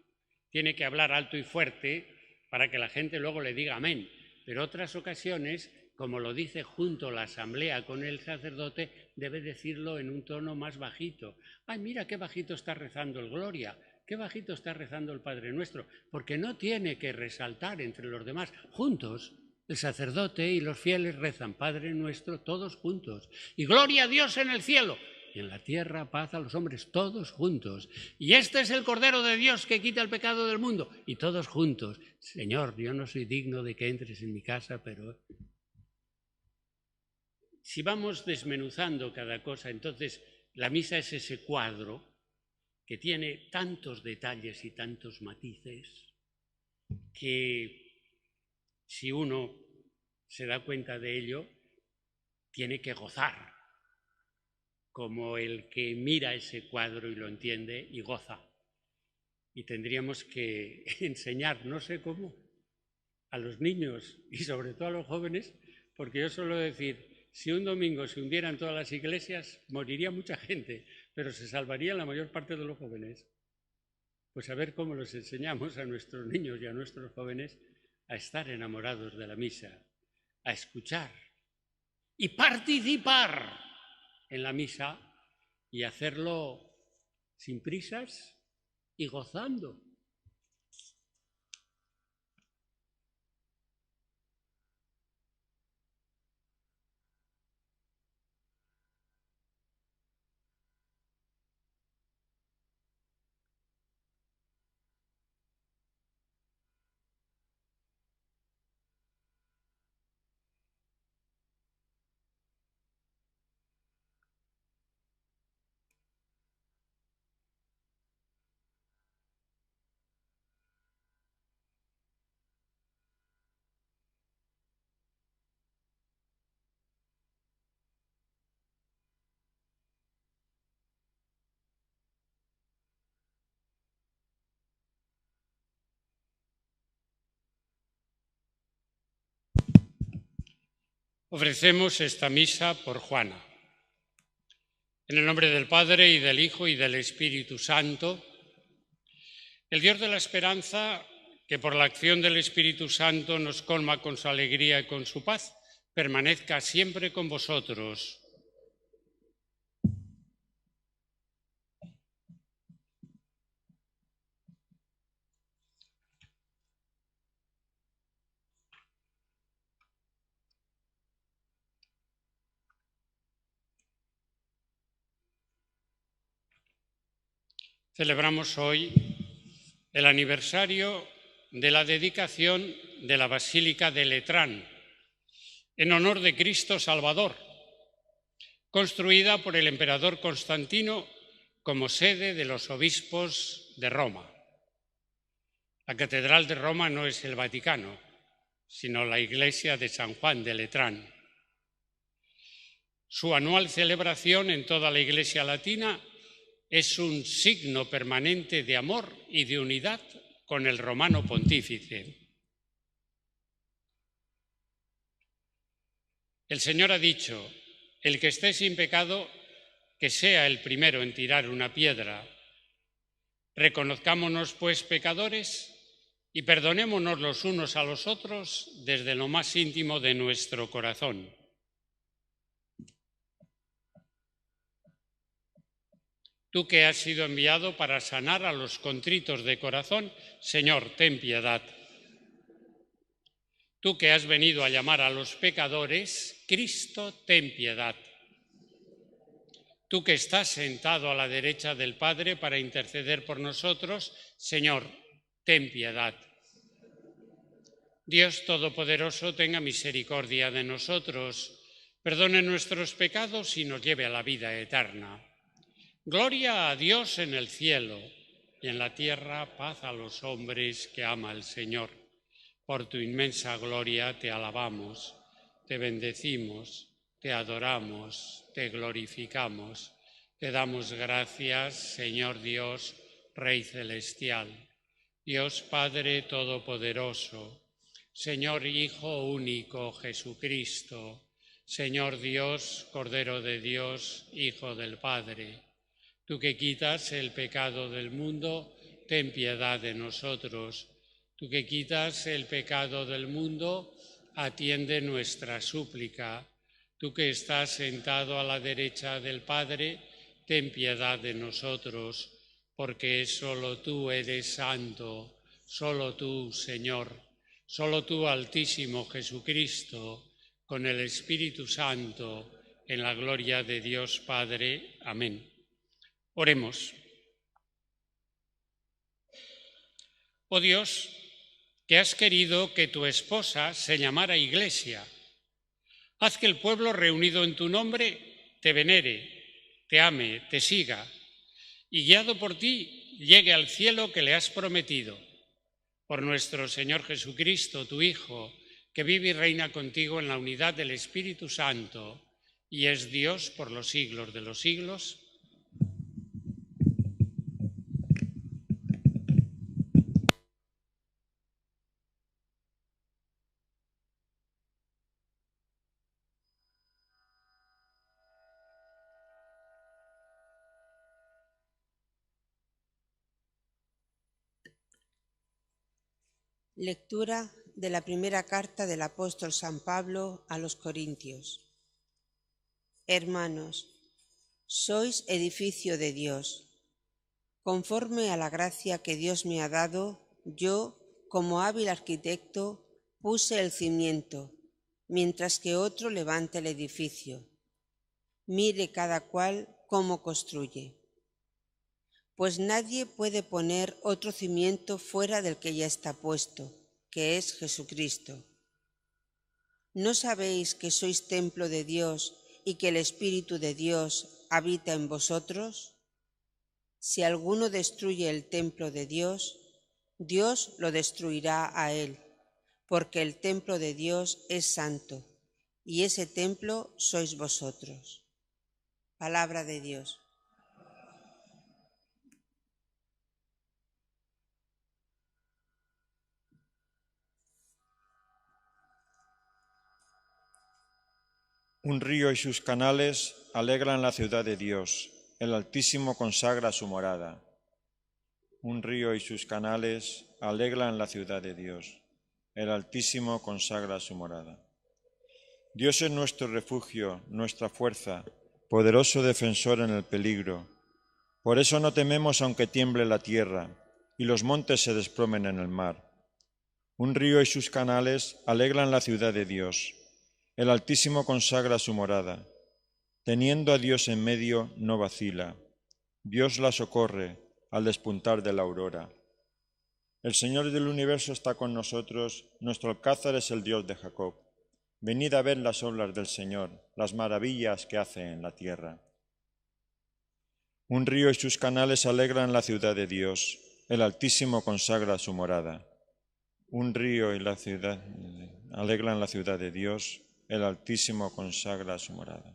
tiene que hablar alto y fuerte para que la gente luego le diga amén, pero otras ocasiones, como lo dice junto la asamblea con el sacerdote, debe decirlo en un tono más bajito. ¡Ay, mira qué bajito está rezando el Gloria! Qué bajito está rezando el Padre Nuestro, porque no tiene que resaltar entre los demás. Juntos, el sacerdote y los fieles rezan Padre Nuestro todos juntos. Y gloria a Dios en el cielo, y en la tierra paz a los hombres, todos juntos. Y este es el Cordero de Dios que quita el pecado del mundo, y todos juntos. Señor, yo no soy digno de que entres en mi casa, pero... Si vamos desmenuzando cada cosa, entonces la misa es ese cuadro que tiene tantos detalles y tantos matices que si uno se da cuenta de ello, tiene que gozar, como el que mira ese cuadro y lo entiende y goza. Y tendríamos que enseñar, no sé cómo, a los niños y sobre todo a los jóvenes, porque yo suelo decir, si un domingo se hundieran todas las iglesias, moriría mucha gente, pero se salvaría la mayor parte de los jóvenes. Pues a ver cómo los enseñamos a nuestros niños y a nuestros jóvenes a estar enamorados de la misa, a escuchar y participar en la misa y hacerlo sin prisas y gozando. Ofrecemos esta misa por Juana. En el nombre del Padre, y del Hijo, y del Espíritu Santo, el Dios de la esperanza, que por la acción del Espíritu Santo nos colma con su alegría y con su paz, permanezca siempre con vosotros. Celebramos hoy el aniversario de la dedicación de la Basílica de Letrán, en honor de Cristo Salvador, construida por el emperador Constantino como sede de los obispos de Roma. La Catedral de Roma no es el Vaticano, sino la iglesia de San Juan de Letrán. Su anual celebración en toda la Iglesia latina es un signo permanente de amor y de unidad con el romano pontífice. El Señor ha dicho: el que esté sin pecado, que sea el primero en tirar una piedra. Reconozcámonos, pues, pecadores y perdonémonos los unos a los otros desde lo más íntimo de nuestro corazón. Tú que has sido enviado para sanar a los contritos de corazón, Señor, ten piedad. Tú que has venido a llamar a los pecadores, Cristo, ten piedad. Tú que estás sentado a la derecha del Padre para interceder por nosotros, Señor, ten piedad. Dios Todopoderoso, tenga misericordia de nosotros, perdone nuestros pecados y nos lleve a la vida eterna. Gloria a Dios en el cielo y en la tierra paz a los hombres que ama el Señor. Por tu inmensa gloria te alabamos, te bendecimos, te adoramos, te glorificamos. Te damos gracias, Señor Dios, Rey celestial, Dios Padre Todopoderoso, Señor Hijo único Jesucristo, Señor Dios, Cordero de Dios, Hijo del Padre. Tú que quitas el pecado del mundo, ten piedad de nosotros. Tú que quitas el pecado del mundo, atiende nuestra súplica. Tú que estás sentado a la derecha del Padre, ten piedad de nosotros, porque solo tú eres santo, solo tú, Señor, solo tú, Altísimo Jesucristo, con el Espíritu Santo, en la gloria de Dios Padre. Amén. Oremos. Oh Dios, que has querido que tu esposa se llamara Iglesia, haz que el pueblo reunido en tu nombre te venere, te ame, te siga, y guiado por ti llegue al cielo que le has prometido. Por nuestro Señor Jesucristo, tu Hijo, que vive y reina contigo en la unidad del Espíritu Santo, y es Dios por los siglos de los siglos.
Lectura de la primera carta del apóstol San Pablo a los Corintios. Hermanos, sois edificio de Dios. Conforme a la gracia que Dios me ha dado, yo, como hábil arquitecto, puse el cimiento, mientras que otro levanta el edificio. Mire cada cual cómo construye. Pues nadie puede poner otro cimiento fuera del que ya está puesto, que es Jesucristo. ¿No sabéis que sois templo de Dios y que el Espíritu de Dios habita en vosotros? Si alguno destruye el templo de Dios, Dios lo destruirá a él, porque el templo de Dios es santo, y ese templo sois vosotros. Palabra de Dios.
Un río y sus canales alegran la ciudad de Dios, el Altísimo consagra su morada. Un río y sus canales alegran la ciudad de Dios, el Altísimo consagra su morada. Dios es nuestro refugio, nuestra fuerza, poderoso defensor en el peligro. Por eso no tememos aunque tiemble la tierra y los montes se desplomen en el mar. Un río y sus canales alegran la ciudad de Dios. El Altísimo consagra su morada. Teniendo a Dios en medio, no vacila. Dios la socorre al despuntar de la aurora. El Señor del universo está con nosotros, nuestro alcázar es el Dios de Jacob. venid a ver las obras del Señor, las maravillas que hace en la tierra. Un río y sus canales alegran la ciudad de Dios, el Altísimo consagra su morada. Un río y la ciudad alegran la ciudad de Dios, el Altísimo consagra su morada.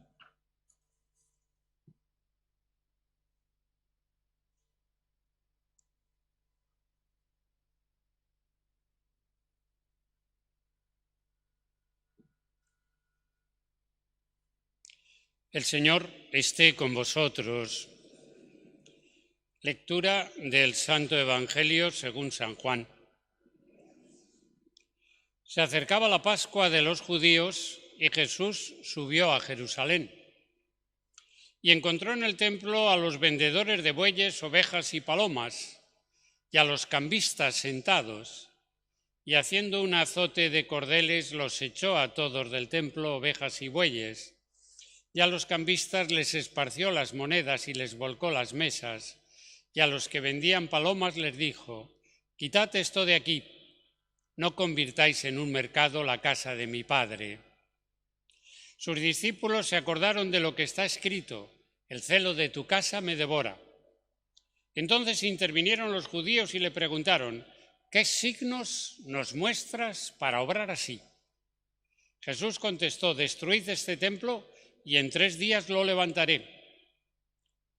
El Señor esté con vosotros. Lectura del Santo Evangelio según San Juan. Se acercaba la Pascua de los judíos y Jesús subió a Jerusalén. Y encontró en el templo a los vendedores de bueyes, ovejas y palomas, y a los cambistas sentados, y haciendo un azote de cordeles los echó a todos del templo, ovejas y bueyes, y a los cambistas les esparció las monedas y les volcó las mesas, y a los que vendían palomas les dijo: quitad esto de aquí, no convirtáis en un mercado la casa de mi Padre. Sus discípulos se acordaron de lo que está escrito: el celo de tu casa me devora. Entonces intervinieron los judíos y le preguntaron: ¿qué signos nos muestras para obrar así? Jesús contestó: destruid este templo y en 3 días lo levantaré.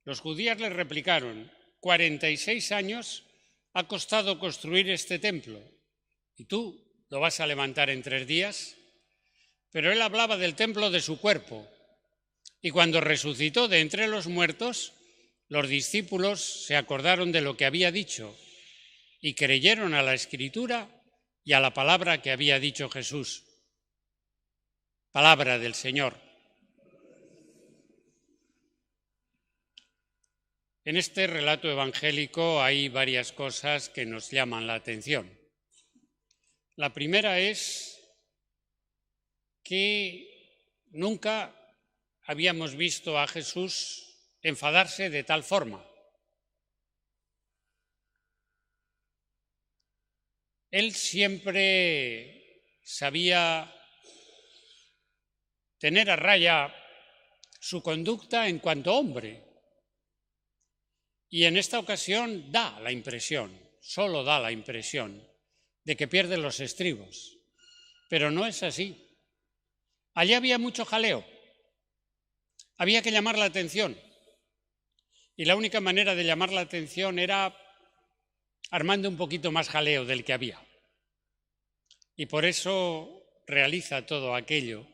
Los judíos le replicaron: 46 años ha costado construir este templo, ¿y tú lo vas a levantar en 3 días? Pero él hablaba del templo de su cuerpo. Y cuando resucitó de entre los muertos, los discípulos se acordaron de lo que había dicho y creyeron a la Escritura y a la palabra que había dicho Jesús. Palabra del Señor. En este relato evangélico hay varias cosas que nos llaman la atención. La primera es que nunca habíamos visto a Jesús enfadarse de tal forma. Él siempre sabía tener a raya su conducta en cuanto hombre. Y en esta ocasión solo da la impresión de que pierde los estribos. Pero no es así. Allí había mucho jaleo. Había que llamar la atención. Y la única manera de llamar la atención era armando un poquito más jaleo del que había. Y por eso realiza todo aquello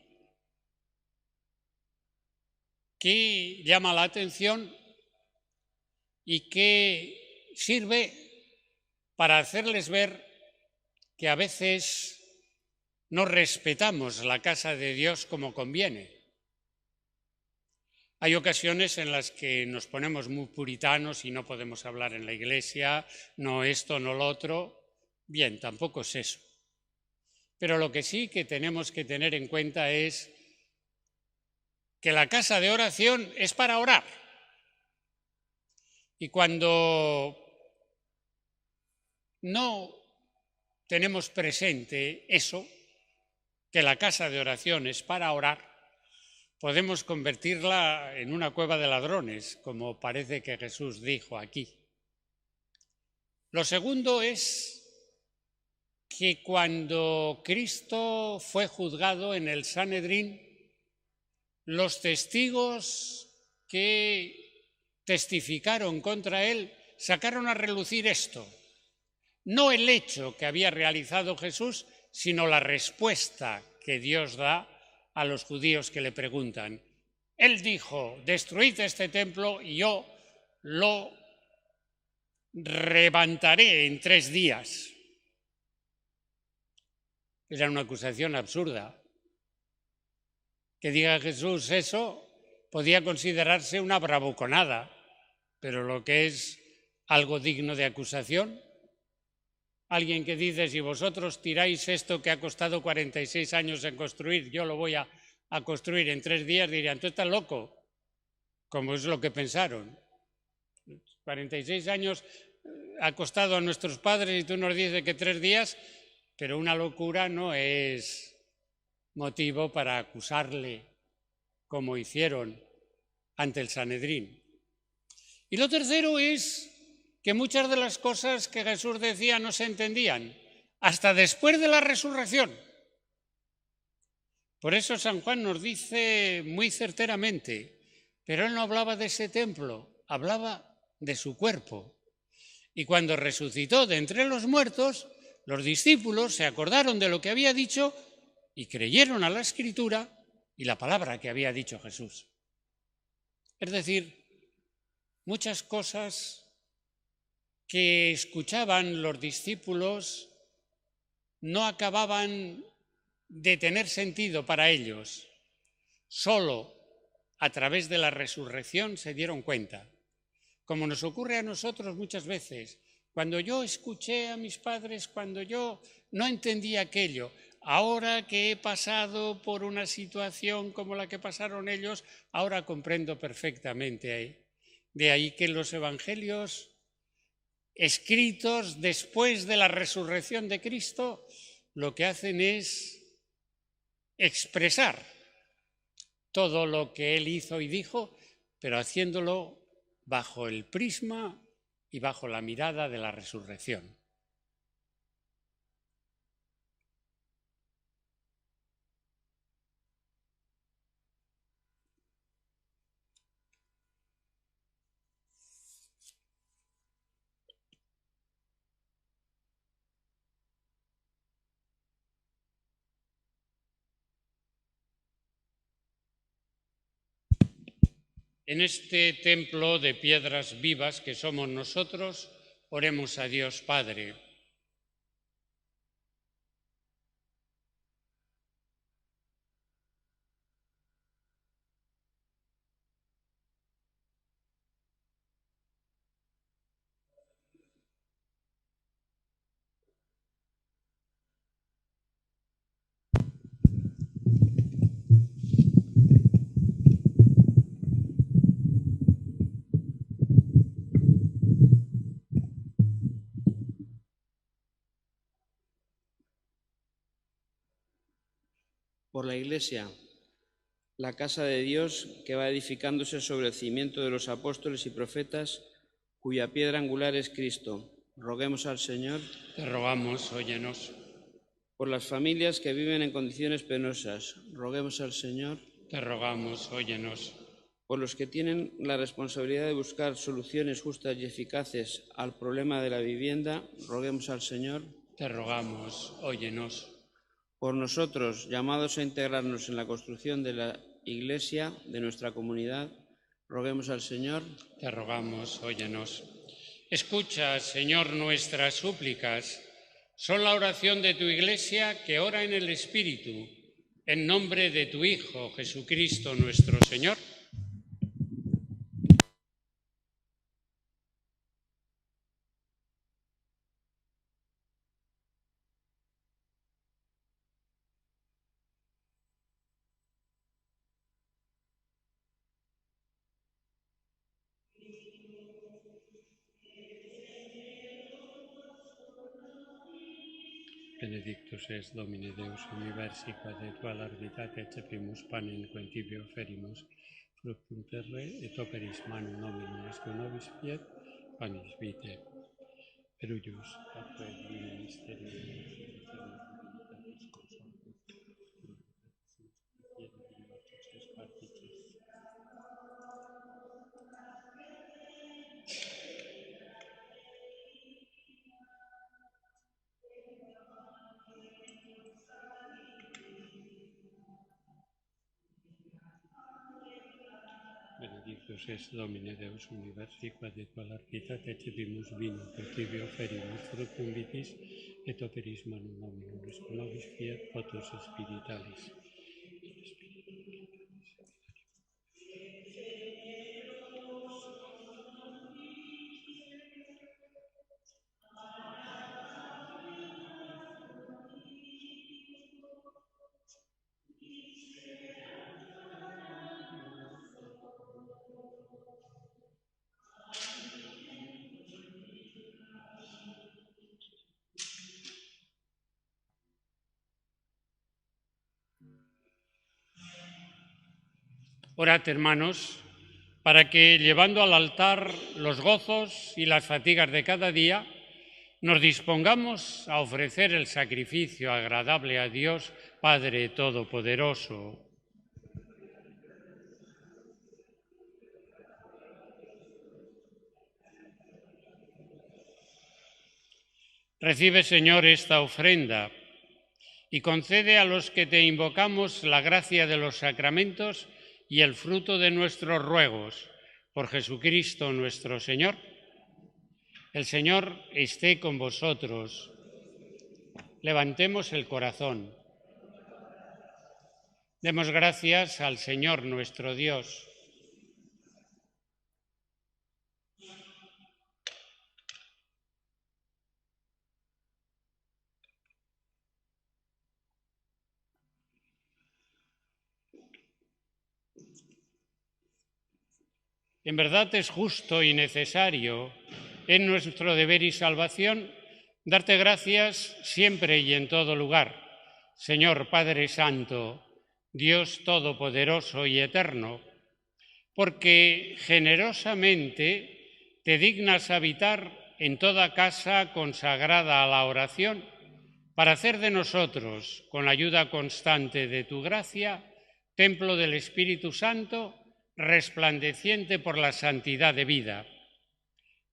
que llama la atención y que sirve para hacerles ver que a veces no respetamos la casa de Dios como conviene. Hay ocasiones en las que nos ponemos muy puritanos y no podemos hablar en la iglesia, no esto, no lo otro. Bien, tampoco es eso. Pero lo que sí que tenemos que tener en cuenta es que la casa de oración es para orar. Y cuando no tenemos presente eso, que la casa de oración es para orar, podemos convertirla en una cueva de ladrones, como parece que Jesús dijo aquí. Lo segundo es que cuando Cristo fue juzgado en el Sanedrín, los testigos que testificaron contra él sacaron a relucir esto. No el hecho que había realizado Jesús, sino la respuesta que Dios da a los judíos que le preguntan. Él dijo: destruid este templo y yo lo levantaré en 3 días. Era una acusación absurda. Que diga Jesús eso podía considerarse una bravuconada, pero lo que es algo digno de acusación, alguien que dice: si vosotros tiráis esto que ha costado 46 años en construir, yo lo voy a construir en 3 días, dirían: tú estás loco, como es lo que pensaron. 46 años ha costado a nuestros padres y tú nos dices que 3 días, pero una locura no es motivo para acusarle, como hicieron ante el Sanedrín. Y lo tercero es que muchas de las cosas que Jesús decía no se entendían hasta después de la resurrección. Por eso San Juan nos dice muy certeramente, pero él no hablaba de ese templo, hablaba de su cuerpo. Y cuando resucitó de entre los muertos, los discípulos se acordaron de lo que había dicho y creyeron a la Escritura y la palabra que había dicho Jesús. Es decir, muchas cosas que escuchaban los discípulos no acababan de tener sentido para ellos. Solo a través de la resurrección se dieron cuenta. Como nos ocurre a nosotros muchas veces. Cuando yo escuché a mis padres, cuando yo no entendía aquello, ahora que he pasado por una situación como la que pasaron ellos, ahora comprendo perfectamente. De ahí que los evangelios escritos después de la resurrección de Cristo lo que hacen es expresar todo lo que él hizo y dijo, pero haciéndolo bajo el prisma y bajo la mirada de la resurrección. En este templo de piedras vivas que somos nosotros, oremos a Dios Padre.
Por la Iglesia, la casa de Dios que va edificándose sobre el cimiento de los apóstoles y profetas, cuya piedra angular es Cristo. Roguemos al Señor.
Te rogamos, óyenos.
Por las familias que viven en condiciones penosas, roguemos al Señor.
Te rogamos, óyenos.
Por los que tienen la responsabilidad de buscar soluciones justas y eficaces al problema de la vivienda, roguemos al Señor.
Te rogamos, óyenos.
Por nosotros, llamados a integrarnos en la construcción de la Iglesia, de nuestra comunidad, roguemos al Señor.
Te rogamos, óyenos. Escucha, Señor, nuestras súplicas. Son la oración de tu Iglesia que ora en el Espíritu, en nombre de tu Hijo, Jesucristo nuestro Señor. Benedictus es Domine Deus universi quod et tua largitate cepimus panem quentibio ferimus, fructum terrae et operis manum Dominum est nobis fiat, panis vitae. Perugius, atque divino mysterium, Benedictus es Domine Deus universi quod et tua largitate cepimus vino cultivio ferimus fructum vitis et operis manum Dominum est nobis fiat potus spiritualis. Orad, hermanos, para que, llevando al altar los gozos y las fatigas de cada día, nos dispongamos a ofrecer el sacrificio agradable a Dios, Padre Todopoderoso. Recibe, Señor, esta ofrenda y concede a los que te invocamos la gracia de los sacramentos y el fruto de nuestros ruegos. Por Jesucristo nuestro Señor. El Señor esté con vosotros. Levantemos el corazón. Demos gracias al Señor nuestro Dios. En verdad es justo y necesario, en nuestro deber y salvación, darte gracias siempre y en todo lugar, Señor Padre Santo, Dios Todopoderoso y Eterno, porque generosamente te dignas habitar en toda casa consagrada a la oración, para hacer de nosotros, con la ayuda constante de tu gracia, templo del Espíritu Santo, resplandeciente por la santidad de vida.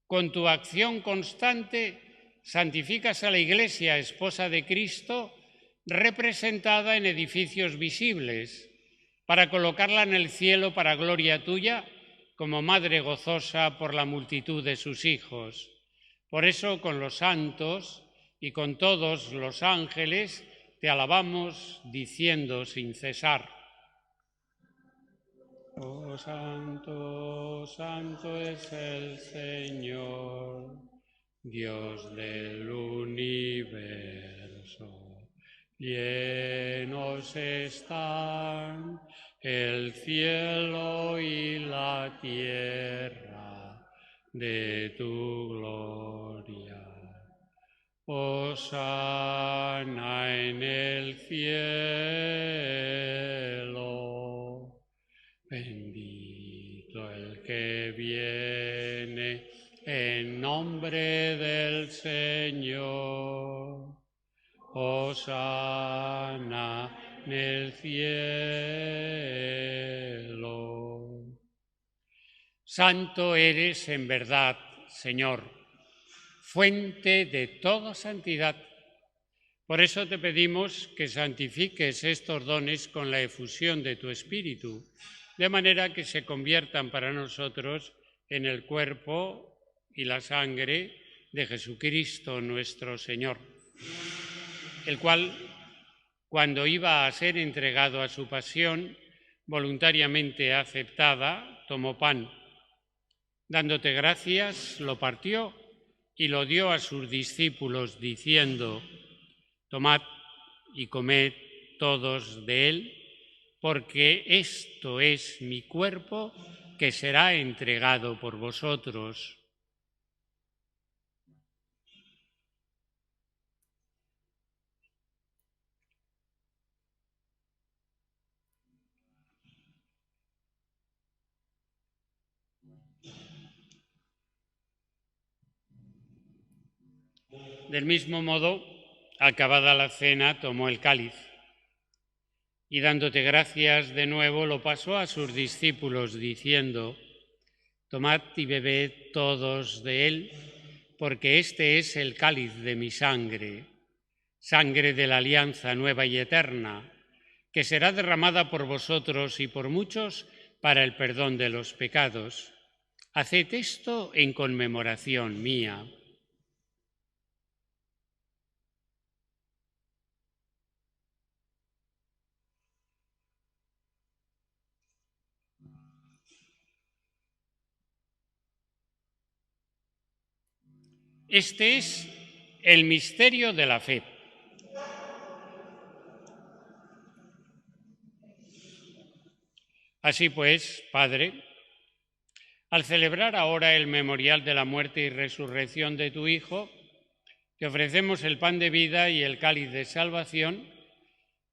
Con tu acción constante santificas a la Iglesia, esposa de Cristo, representada en edificios visibles, para colocarla en el cielo para gloria tuya, como madre gozosa por la multitud de sus hijos. Por eso, con los santos y con todos los ángeles, te alabamos diciendo sin cesar: Oh, santo, santo es el Señor, Dios del universo. Llenos están el cielo y la tierra de tu gloria. Hosana en el cielo. Bendito el que viene en nombre del Señor. Hosana en el cielo. Santo eres en verdad, Señor, fuente de toda santidad. Por eso te pedimos que santifiques estos dones con la efusión de tu Espíritu, de manera que se conviertan para nosotros en el cuerpo y la sangre de Jesucristo nuestro Señor, el cual, cuando iba a ser entregado a su pasión, voluntariamente aceptada, tomó pan. Dándote gracias, lo partió y lo dio a sus discípulos, diciendo: Tomad y comed todos de él, porque esto es mi cuerpo que será entregado por vosotros. Del mismo modo, acabada la cena, tomó el cáliz y, dándote gracias de nuevo, lo pasó a sus discípulos, diciendo: Tomad y bebed todos de él, porque este es el cáliz de mi sangre, sangre de la alianza nueva y eterna, que será derramada por vosotros y por muchos para el perdón de los pecados. Haced esto en conmemoración mía. Este es el misterio de la fe. Así pues, Padre, al celebrar ahora el memorial de la muerte y resurrección de tu Hijo, te ofrecemos el pan de vida y el cáliz de salvación,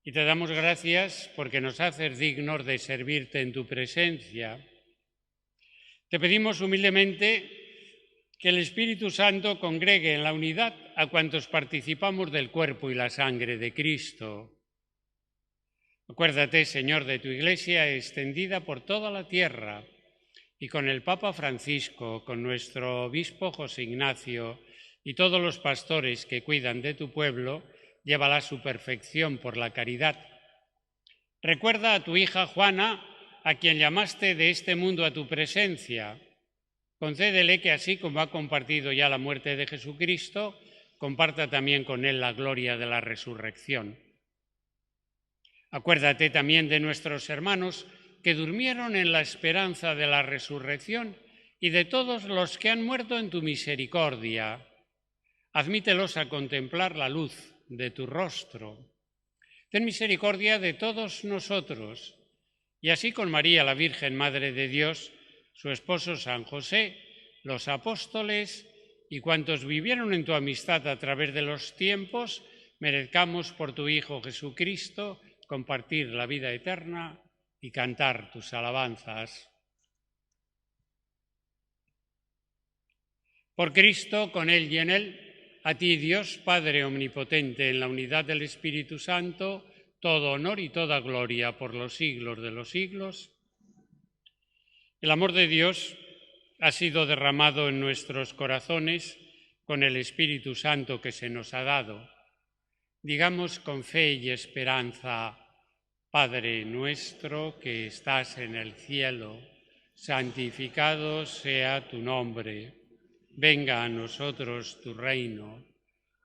Y te damos gracias porque nos haces dignos de servirte en tu presencia. Te pedimos humildemente que el Espíritu Santo congregue en la unidad a cuantos participamos del cuerpo y la sangre de Cristo. Acuérdate, Señor, de tu Iglesia extendida por toda la tierra y con el Papa Francisco, con nuestro obispo José Ignacio y todos los pastores que cuidan de tu pueblo, llévala a su perfección por la caridad. Recuerda a tu hija Juana, a quien llamaste de este mundo a tu presencia. Concédele que así como ha compartido ya la muerte de Jesucristo, comparta también con él la gloria de la resurrección. Acuérdate también de nuestros hermanos que durmieron en la esperanza de la resurrección y de todos los que han muerto en tu misericordia. Admítelos a contemplar la luz de tu rostro. Ten misericordia de todos nosotros, y así con María, la Virgen Madre de Dios, su esposo San José, los apóstoles y cuantos vivieron en tu amistad a través de los tiempos, merezcamos por tu Hijo Jesucristo compartir la vida eterna y cantar tus alabanzas. Por Cristo, con Él y en Él, a ti, Dios Padre Omnipotente, en la unidad del Espíritu Santo, todo honor y toda gloria por los siglos de los siglos. El amor de Dios ha sido derramado en nuestros corazones con el Espíritu Santo que se nos ha dado. Digamos con fe y esperanza: Padre nuestro que estás en el cielo, santificado sea tu nombre. Venga a nosotros tu reino.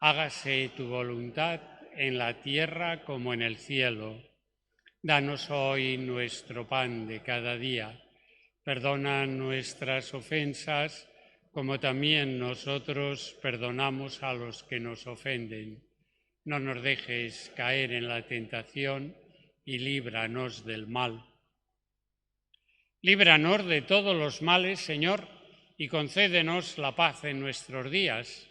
Hágase tu voluntad en la tierra como en el cielo. Danos hoy nuestro pan de cada día. Perdona nuestras ofensas, como también nosotros perdonamos a los que nos ofenden. No nos dejes caer en la tentación y líbranos del mal. Líbranos de todos los males, Señor, y concédenos la paz en nuestros días,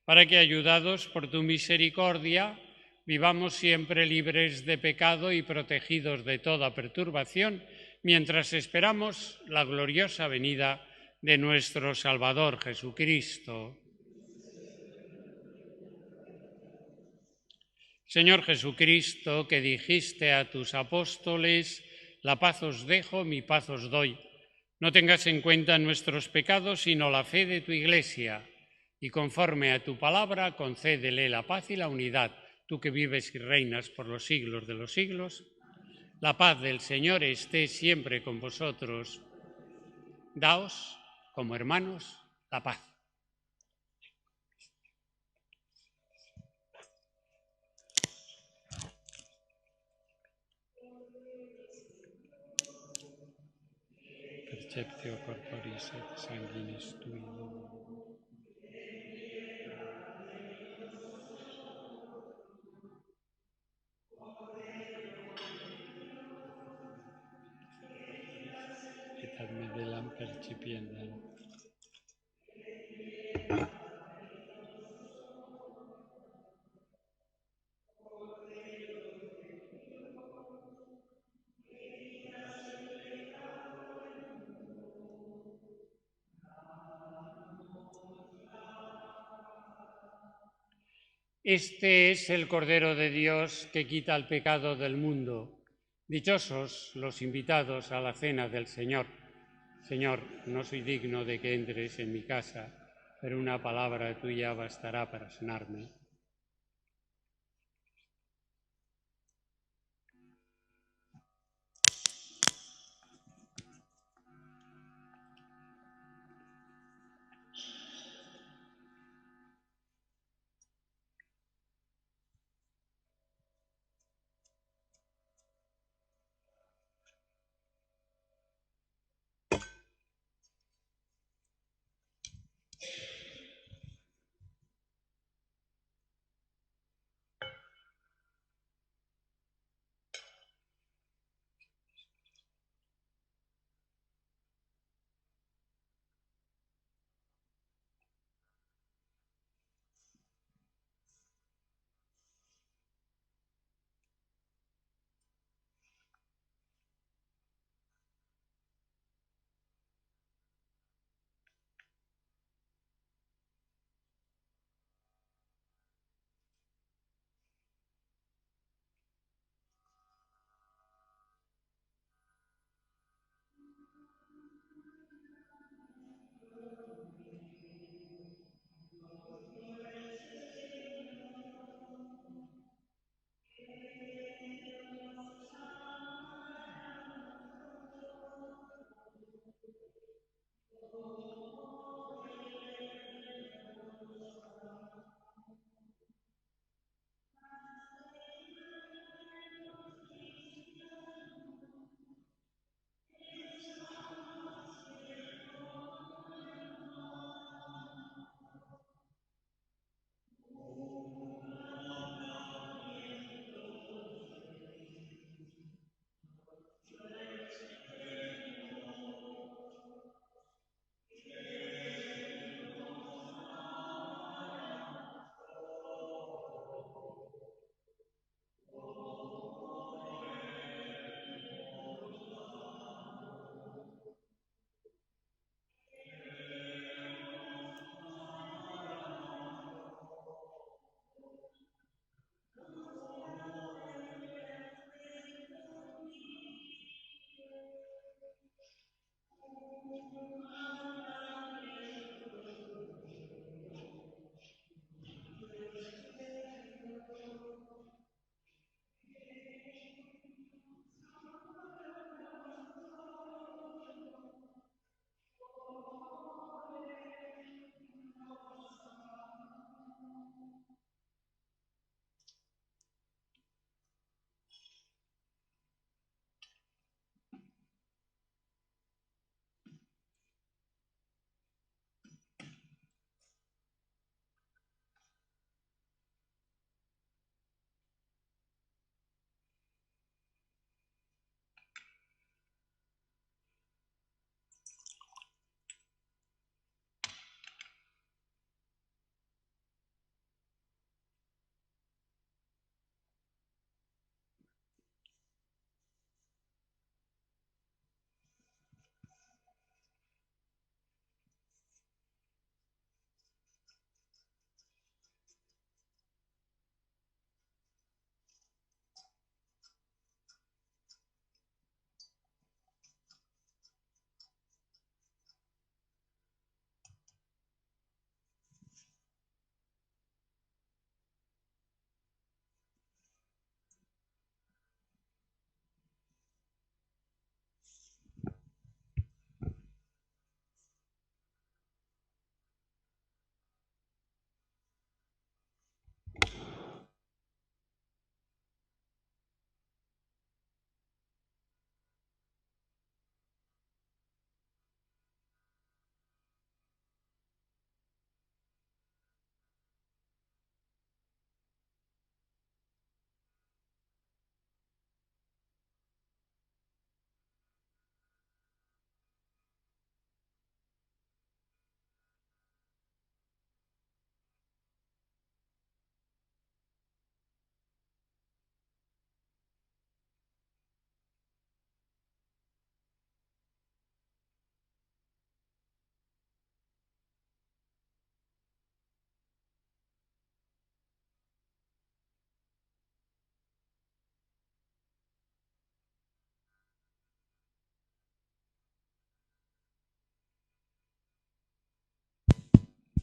para que, ayudados por tu misericordia, vivamos siempre libres de pecado y protegidos de toda perturbación, mientras esperamos la gloriosa venida de nuestro Salvador Jesucristo. Señor Jesucristo, que dijiste a tus apóstoles: la paz os dejo, mi paz os doy. No tengas en cuenta nuestros pecados, sino la fe de tu Iglesia, y conforme a tu palabra, concédele la paz y la unidad, tú que vives y reinas por los siglos de los siglos. La paz del Señor esté siempre con vosotros. Daos, como hermanos, la paz. Perceptio corporis et sanguinis tui. Et ad me velam percipiendam. Este es el Cordero de Dios que quita el pecado del mundo. Dichosos los invitados a la cena del Señor. Señor, no soy digno de que entres en mi casa, pero una palabra tuya bastará para sanarme.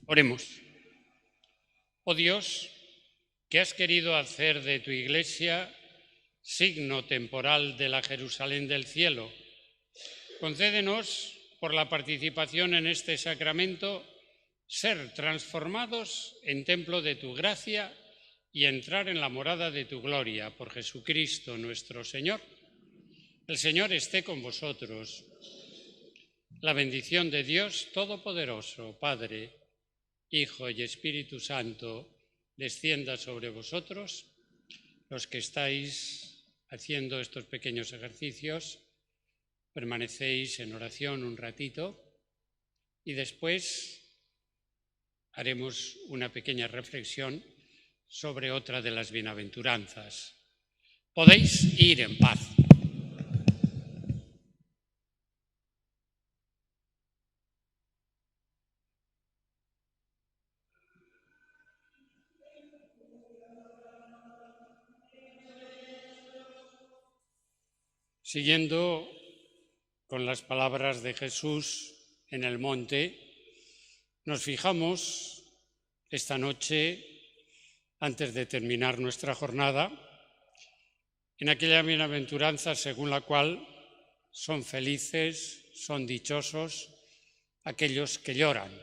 Oremos. Oh Dios, que has querido hacer de tu Iglesia signo temporal de la Jerusalén del cielo, concédenos, por la participación en este sacramento, ser transformados en templo de tu gracia y entrar en la morada de tu gloria, por Jesucristo nuestro Señor. El Señor esté con vosotros. La bendición de Dios Todopoderoso, Padre, Hijo y Espíritu Santo, descienda sobre vosotros. Los que estáis haciendo estos pequeños ejercicios, permanecéis en oración un ratito y después haremos una pequeña reflexión sobre otra de las bienaventuranzas. Podéis ir en paz. Siguiendo con las palabras de Jesús en el monte, nos fijamos esta noche, antes de terminar nuestra jornada, en aquella bienaventuranza según la cual son felices, son dichosos aquellos que lloran.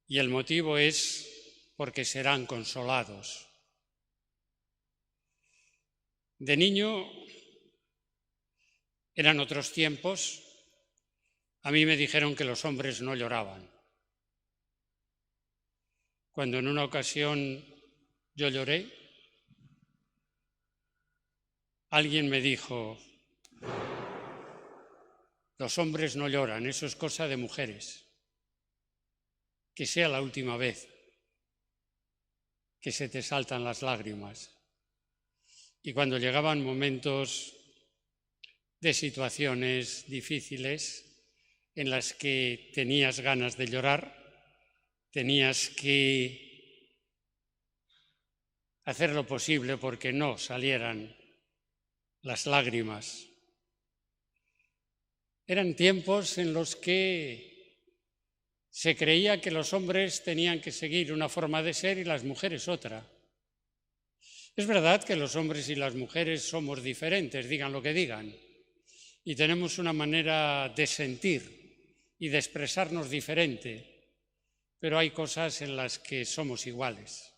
Y el motivo es porque serán consolados. De niño eran otros tiempos. A mí me dijeron que los hombres no lloraban. Cuando en una ocasión yo lloré, alguien me dijo: los hombres no lloran, eso es cosa de mujeres. Que sea la última vez que se te saltan las lágrimas. Y cuando llegaban momentos de situaciones difíciles en las que tenías ganas de llorar, tenías que hacer lo posible porque no salieran las lágrimas. Eran tiempos en los que se creía que los hombres tenían que seguir una forma de ser y las mujeres otra. Es verdad que los hombres y las mujeres somos diferentes, digan lo que digan, y tenemos una manera de sentir y de expresarnos diferente, pero hay cosas en las que somos iguales.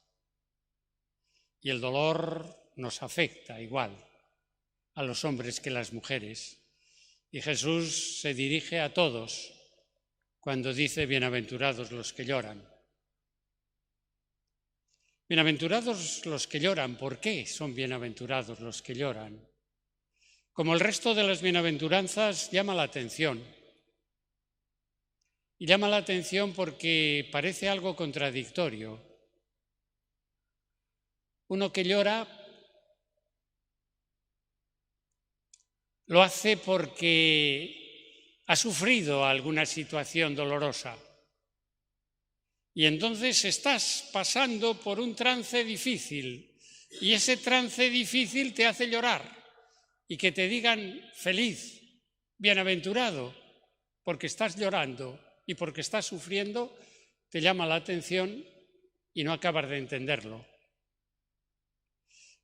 Y el dolor nos afecta igual a los hombres que a las mujeres. Y Jesús se dirige a todos cuando dice: bienaventurados los que lloran. Bienaventurados los que lloran. ¿Por qué son bienaventurados los que lloran? Como el resto de las bienaventuranzas, llama la atención. Y llama la atención porque parece algo contradictorio. Uno que llora lo hace porque ha sufrido alguna situación dolorosa. Y entonces estás pasando por un trance difícil y ese trance difícil te hace llorar y que te digan feliz, bienaventurado, porque estás llorando y porque estás sufriendo, te llama la atención y no acabas de entenderlo.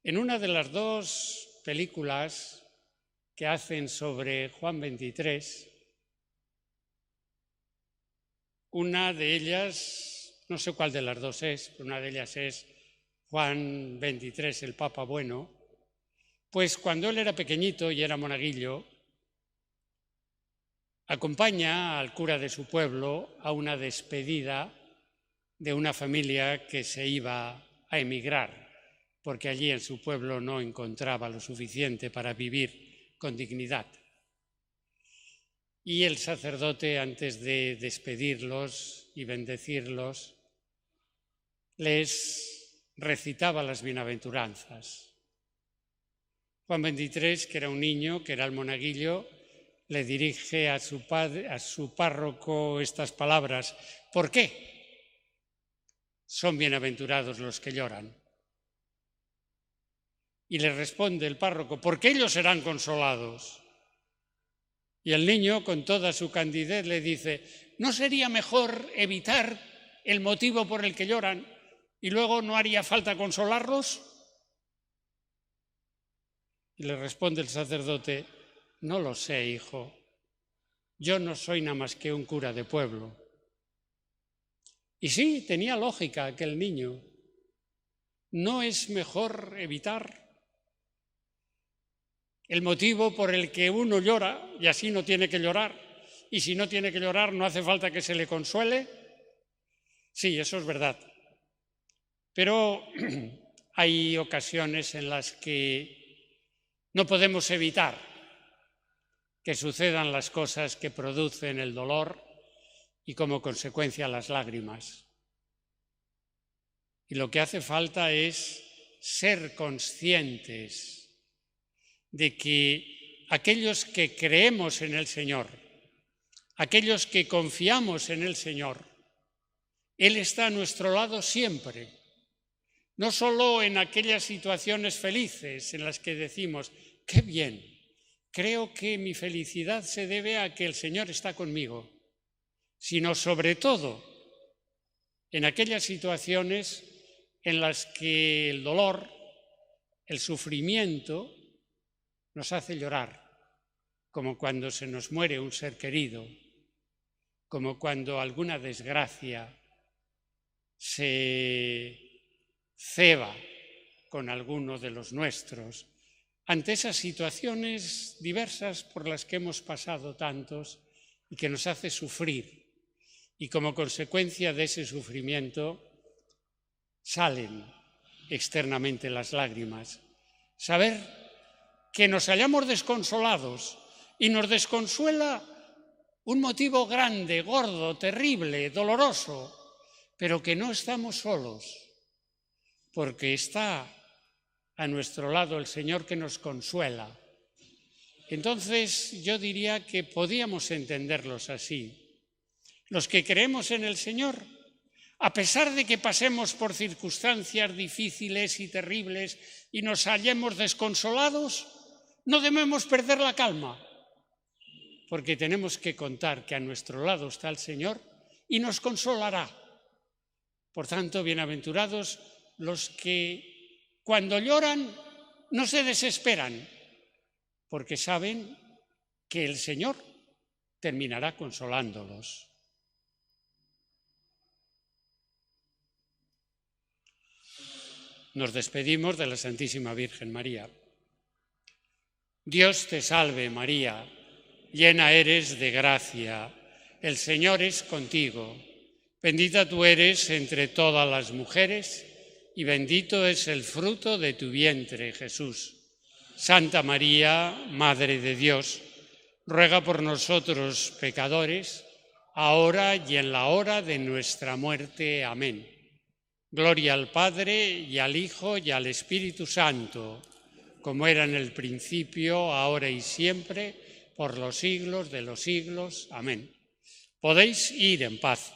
En una de las dos películas que hacen sobre Juan 23, una de ellas, no sé cuál de las dos es, pero una de ellas es Juan 23, el Papa Bueno, pues cuando él era pequeñito y era monaguillo, acompaña al cura de su pueblo a una despedida de una familia que se iba a emigrar, porque allí en su pueblo no encontraba lo suficiente para vivir con dignidad. Y el sacerdote, antes de despedirlos y bendecirlos, les recitaba las bienaventuranzas. Juan 23, que era un niño, que era el monaguillo, le dirige a su párroco estas palabras: ¿por qué son bienaventurados los que lloran? Y le responde el párroco: porque ellos serán consolados. Y el niño, con toda su candidez, le dice: ¿no sería mejor evitar el motivo por el que lloran y luego no haría falta consolarlos? Y le responde el sacerdote: no lo sé, hijo, yo no soy nada más que un cura de pueblo. Y sí, tenía lógica aquel niño. ¿No es mejor evitar el motivo por el que uno llora y así no tiene que llorar? Y si no tiene que llorar, no hace falta que se le consuele. Sí, eso es verdad. Pero hay ocasiones en las que no podemos evitar que sucedan las cosas que producen el dolor y como consecuencia las lágrimas. Y lo que hace falta es ser conscientes de que aquellos que creemos en el Señor, aquellos que confiamos en el Señor, Él está a nuestro lado siempre, no solo en aquellas situaciones felices en las que decimos: ¡qué bien! Creo que mi felicidad se debe a que el Señor está conmigo, sino sobre todo en aquellas situaciones en las que el dolor, el sufrimiento, nos hace llorar, como cuando se nos muere un ser querido, como cuando alguna desgracia se ceba con alguno de los nuestros. Ante esas situaciones diversas por las que hemos pasado tantos y que nos hace sufrir, y como consecuencia de ese sufrimiento salen externamente las lágrimas. Saber que nos hallamos desconsolados y nos desconsuela un motivo grande, gordo, terrible, doloroso, pero que no estamos solos, porque está a nuestro lado el Señor que nos consuela. Entonces yo diría que podíamos entenderlos así. Los que creemos en el Señor, a pesar de que pasemos por circunstancias difíciles y terribles y nos hallemos desconsolados, no debemos perder la calma. porque tenemos que contar que a nuestro lado está el Señor y nos consolará. Por tanto, bienaventurados los que cuando lloran no se desesperan, porque saben que el Señor terminará consolándolos. Nos despedimos de la Santísima Virgen María. Dios te salve María, llena eres de gracia, el Señor es contigo. Bendita tú eres entre todas las mujeres y bendito es el fruto de tu vientre, Jesús. Santa María, Madre de Dios, ruega por nosotros pecadores, ahora y en la hora de nuestra muerte. Amén. Gloria al Padre, y al Hijo, y al Espíritu Santo, como era en el principio, ahora y siempre, por los siglos de los siglos. Amén. Podéis ir en paz.